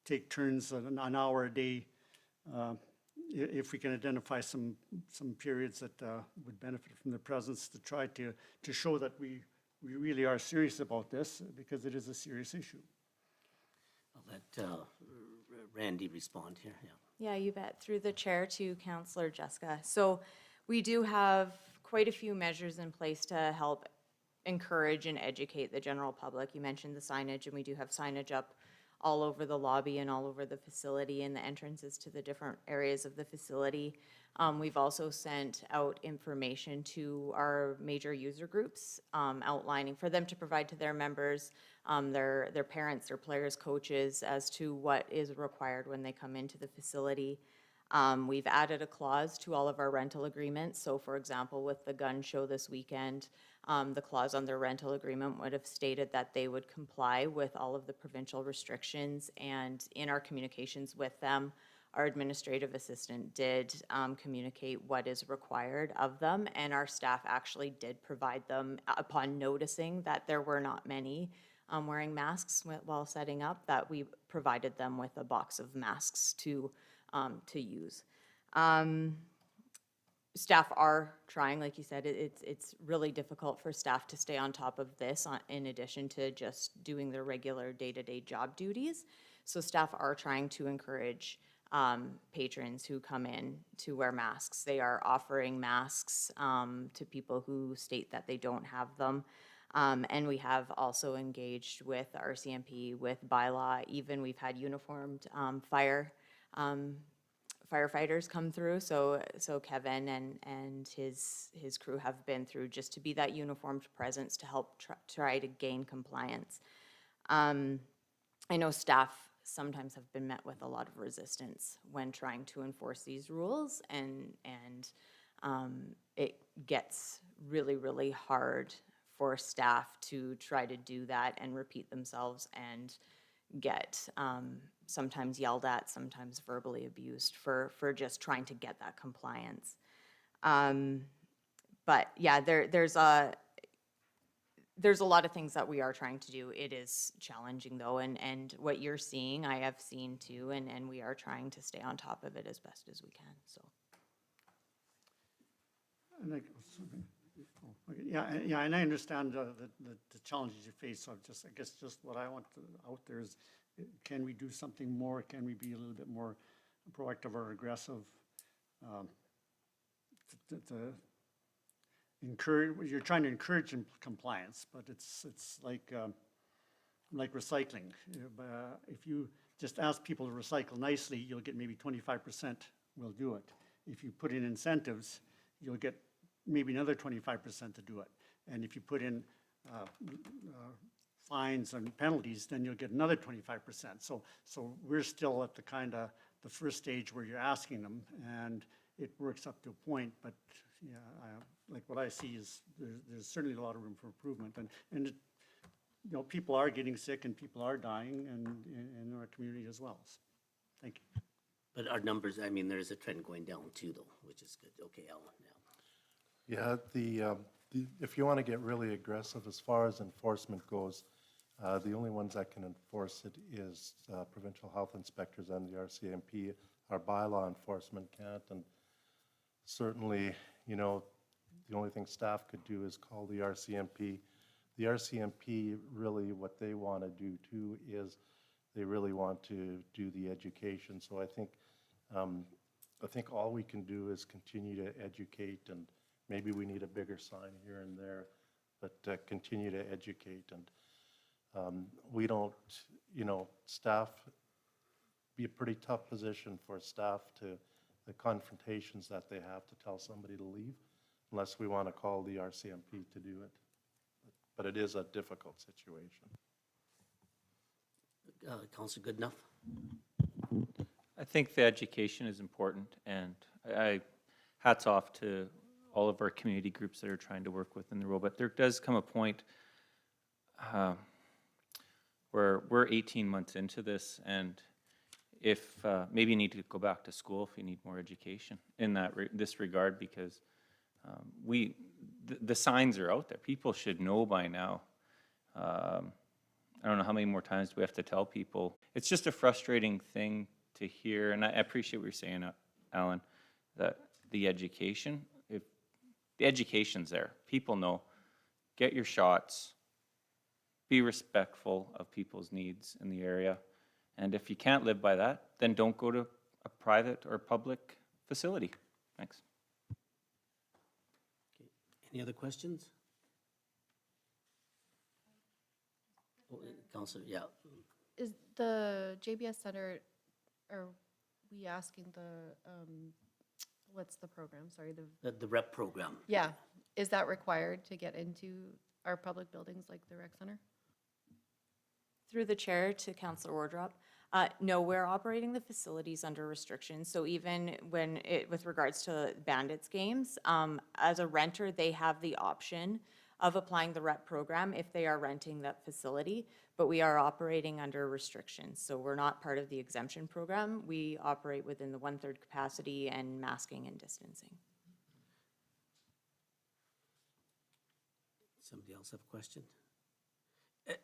take turns an hour a day if we can identify some periods that would benefit from their presence, to try to show that we really are serious about this, because it is a serious issue. I'll let Randy respond here. Yeah. Yeah, you bet. Through the chair to Councillor Jessica. So we do have quite a few measures in place to help encourage and educate the general public. You mentioned the signage, and we do have signage up all over the lobby and all over the facility and the entrances to the different areas of the facility. We've also sent out information to our major user groups, outlining for them to provide to their members, their parents, their players, coaches, as to what is required when they come into the facility. We've added a clause to all of our rental agreements. So for example, with the gun show this weekend, the clause on their rental agreement would have stated that they would comply with all of the provincial restrictions. And in our communications with them, our administrative assistant did communicate what is required of them, and our staff actually did provide them, upon noticing that there were not many wearing masks while setting up, that we provided them with a box of masks to use. Staff are trying, like you said, it's really difficult for staff to stay on top of this in addition to just doing their regular day-to-day job duties. So staff are trying to encourage patrons who come in to wear masks. They are offering masks to people who state that they don't have them. And we have also engaged with RCMP, with bylaw. Even we've had uniformed firefighters come through. So Kevin and his crew have been through just to be that uniformed presence to help try to gain compliance. I know staff sometimes have been met with a lot of resistance when trying to enforce these rules, and it gets really, really hard for staff to try to do that and repeat themselves and get sometimes yelled at, sometimes verbally abused for just trying to get that compliance. But yeah, there's a lot of things that we are trying to do. It is challenging though, and what you're seeing, I have seen too, and we are trying to stay on top of it as best as we can, so. And yeah, and I understand the challenges you face. So I guess just what I want out there is, can we do something more? Can we be a little bit more proactive or aggressive? To encourage, you're trying to encourage compliance, but it's like recycling. If you just ask people to recycle nicely, you'll get maybe 25% will do it. If you put in incentives, you'll get maybe another 25% to do it. And if you put in fines and penalties, then you'll get another 25%. So we're still at the first stage where you're asking them, and it works up to a point, but yeah, like what I see is there's certainly a lot of room for improvement, and it, people are getting sick and people are dying, and in our community as well. So, thank you. But our numbers, I mean, there's a trend going down too, though, which is good. Okay, Alan. Yeah, if you want to get really aggressive as far as enforcement goes, the only ones that can enforce it is provincial health inspectors and the RCMP. Our bylaw enforcement can't, and certainly, the only thing staff could do is call the RCMP. The RCMP, really what they want to do too is they really want to do the education. So I think all we can do is continue to educate, and maybe we need a bigger sign here and there, but continue to educate. And we don't, staff, be a pretty tough position for staff to, the confrontations that they have to tell somebody to leave, unless we want to call the RCMP to do it. But it is a difficult situation. Councillor Goodenough? I think the education is important, and I hats off to all of our community groups that are trying to work within the rule. But there does come a point where we're 18 months into this, and if maybe you need to go back to school if you need more education in this regard, because the signs are out there. People should know by now. I don't know how many more times do we have to tell people. It's just a frustrating thing to hear, and I appreciate what you're saying, Alan, that the education, if the education's there, people know, get your shots, be respectful of people's needs in the area, and if you can't live by that, then don't go to a private or public facility. Thanks. Okay. Any other questions? Oh, Councillor, yeah. Is the JBS Center, are we asking what's the program? Sorry, The REP program. yeah. Is that required to get into our public buildings like the rec center? Through the chair to Councillor Wardrop. No, we're operating the facilities under restrictions. So even with regards to Bandits games, as a renter, they have the option of applying the REP program if they are renting that facility, but we are operating under restrictions. So we're not part of the exemption program. We operate within the 1/3 capacity and masking and distancing. Somebody else have a question?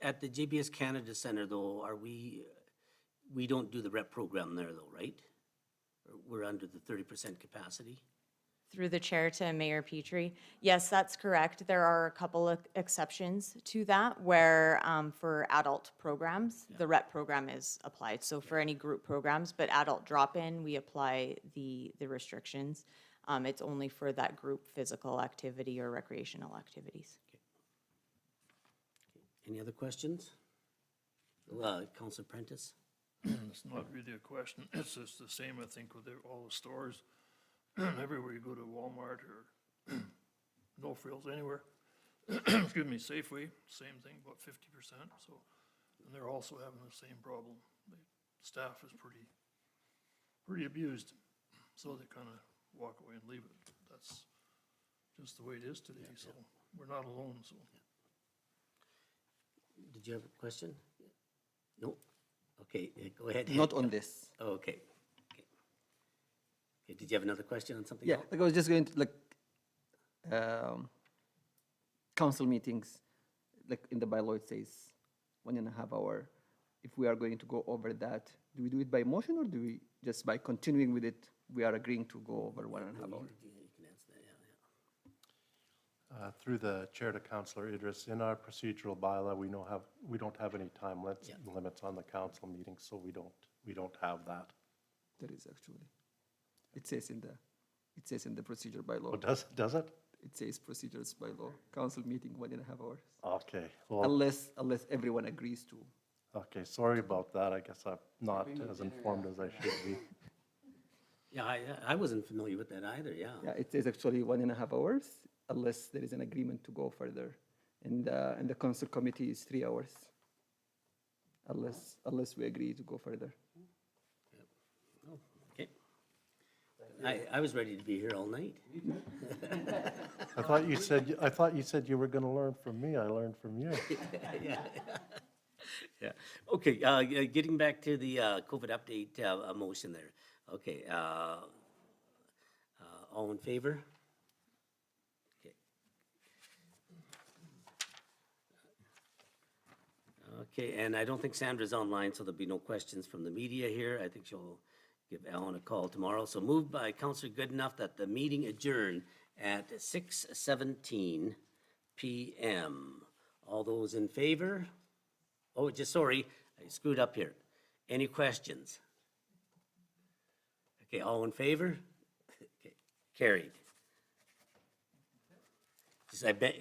At the JBS Canada Center, though, we don't do the REP program there, though, right? We're under the 30% capacity? Through the chair to Mayor Petrie. Yes, that's correct. There are a couple of exceptions to that where for adult programs, the REP program is applied. So for any group programs, but adult drop-in, we apply the restrictions. It's only for that group physical activity or recreational activities. Any other questions? Councillor Prentice? It's not really a question. It's just the same, I think, with all the stores. Everywhere you go to Walmart or No Frills, anywhere. Excuse me, Safeway, same thing, about 50%. So, and they're also having the same problem. The staff is pretty abused, so they kind of walk away and leave it. That's just the way it is today. So we're not alone. So. did you have a question? No? Okay, go ahead. Not on this. Oh, okay. Okay. Okay, did you have another question on something Yeah, else? like I was just going to, council meetings, like in the bylaw, it says 1.5 hour. If we are going to go over that, do we do it by motion or do we just by continuing with it, we are agreeing to go over 1.5 hour? You can answer that, yeah. Through the chair to Councillor Idris, in our procedural bylaw, we don't have any time limits on the council meetings, so we don't have that. There is actually. It says in the procedure bylaw. Oh, does it? It says procedures bylaw, council meeting 1.5 hours. Okay, well, Unless everyone agrees to. okay, sorry about that. I guess I'm not as informed as I should be. Yeah, I wasn't familiar with that either, yeah. Yeah, it says actually 1.5 hours, unless there is an agreement to go further. And the council committee is 3 hours, unless we agree to go further. Oh, okay. I was ready to be here all night. I thought you said you were going to learn from me. I learned from you. Yeah. Yeah. Okay, getting back to the COVID update motion there. Okay, all in favor? Okay. Okay, and I don't think Sandra's online, so there'll be no questions from the media here. I think she'll give Alan a call tomorrow. So moved by Councillor Goodenough that the meeting adjourn at 6:17 p.m. All those in favor? Oh, sorry, I screwed up here. Any questions? Okay, all in favor? Okay, carried. Just, I bet,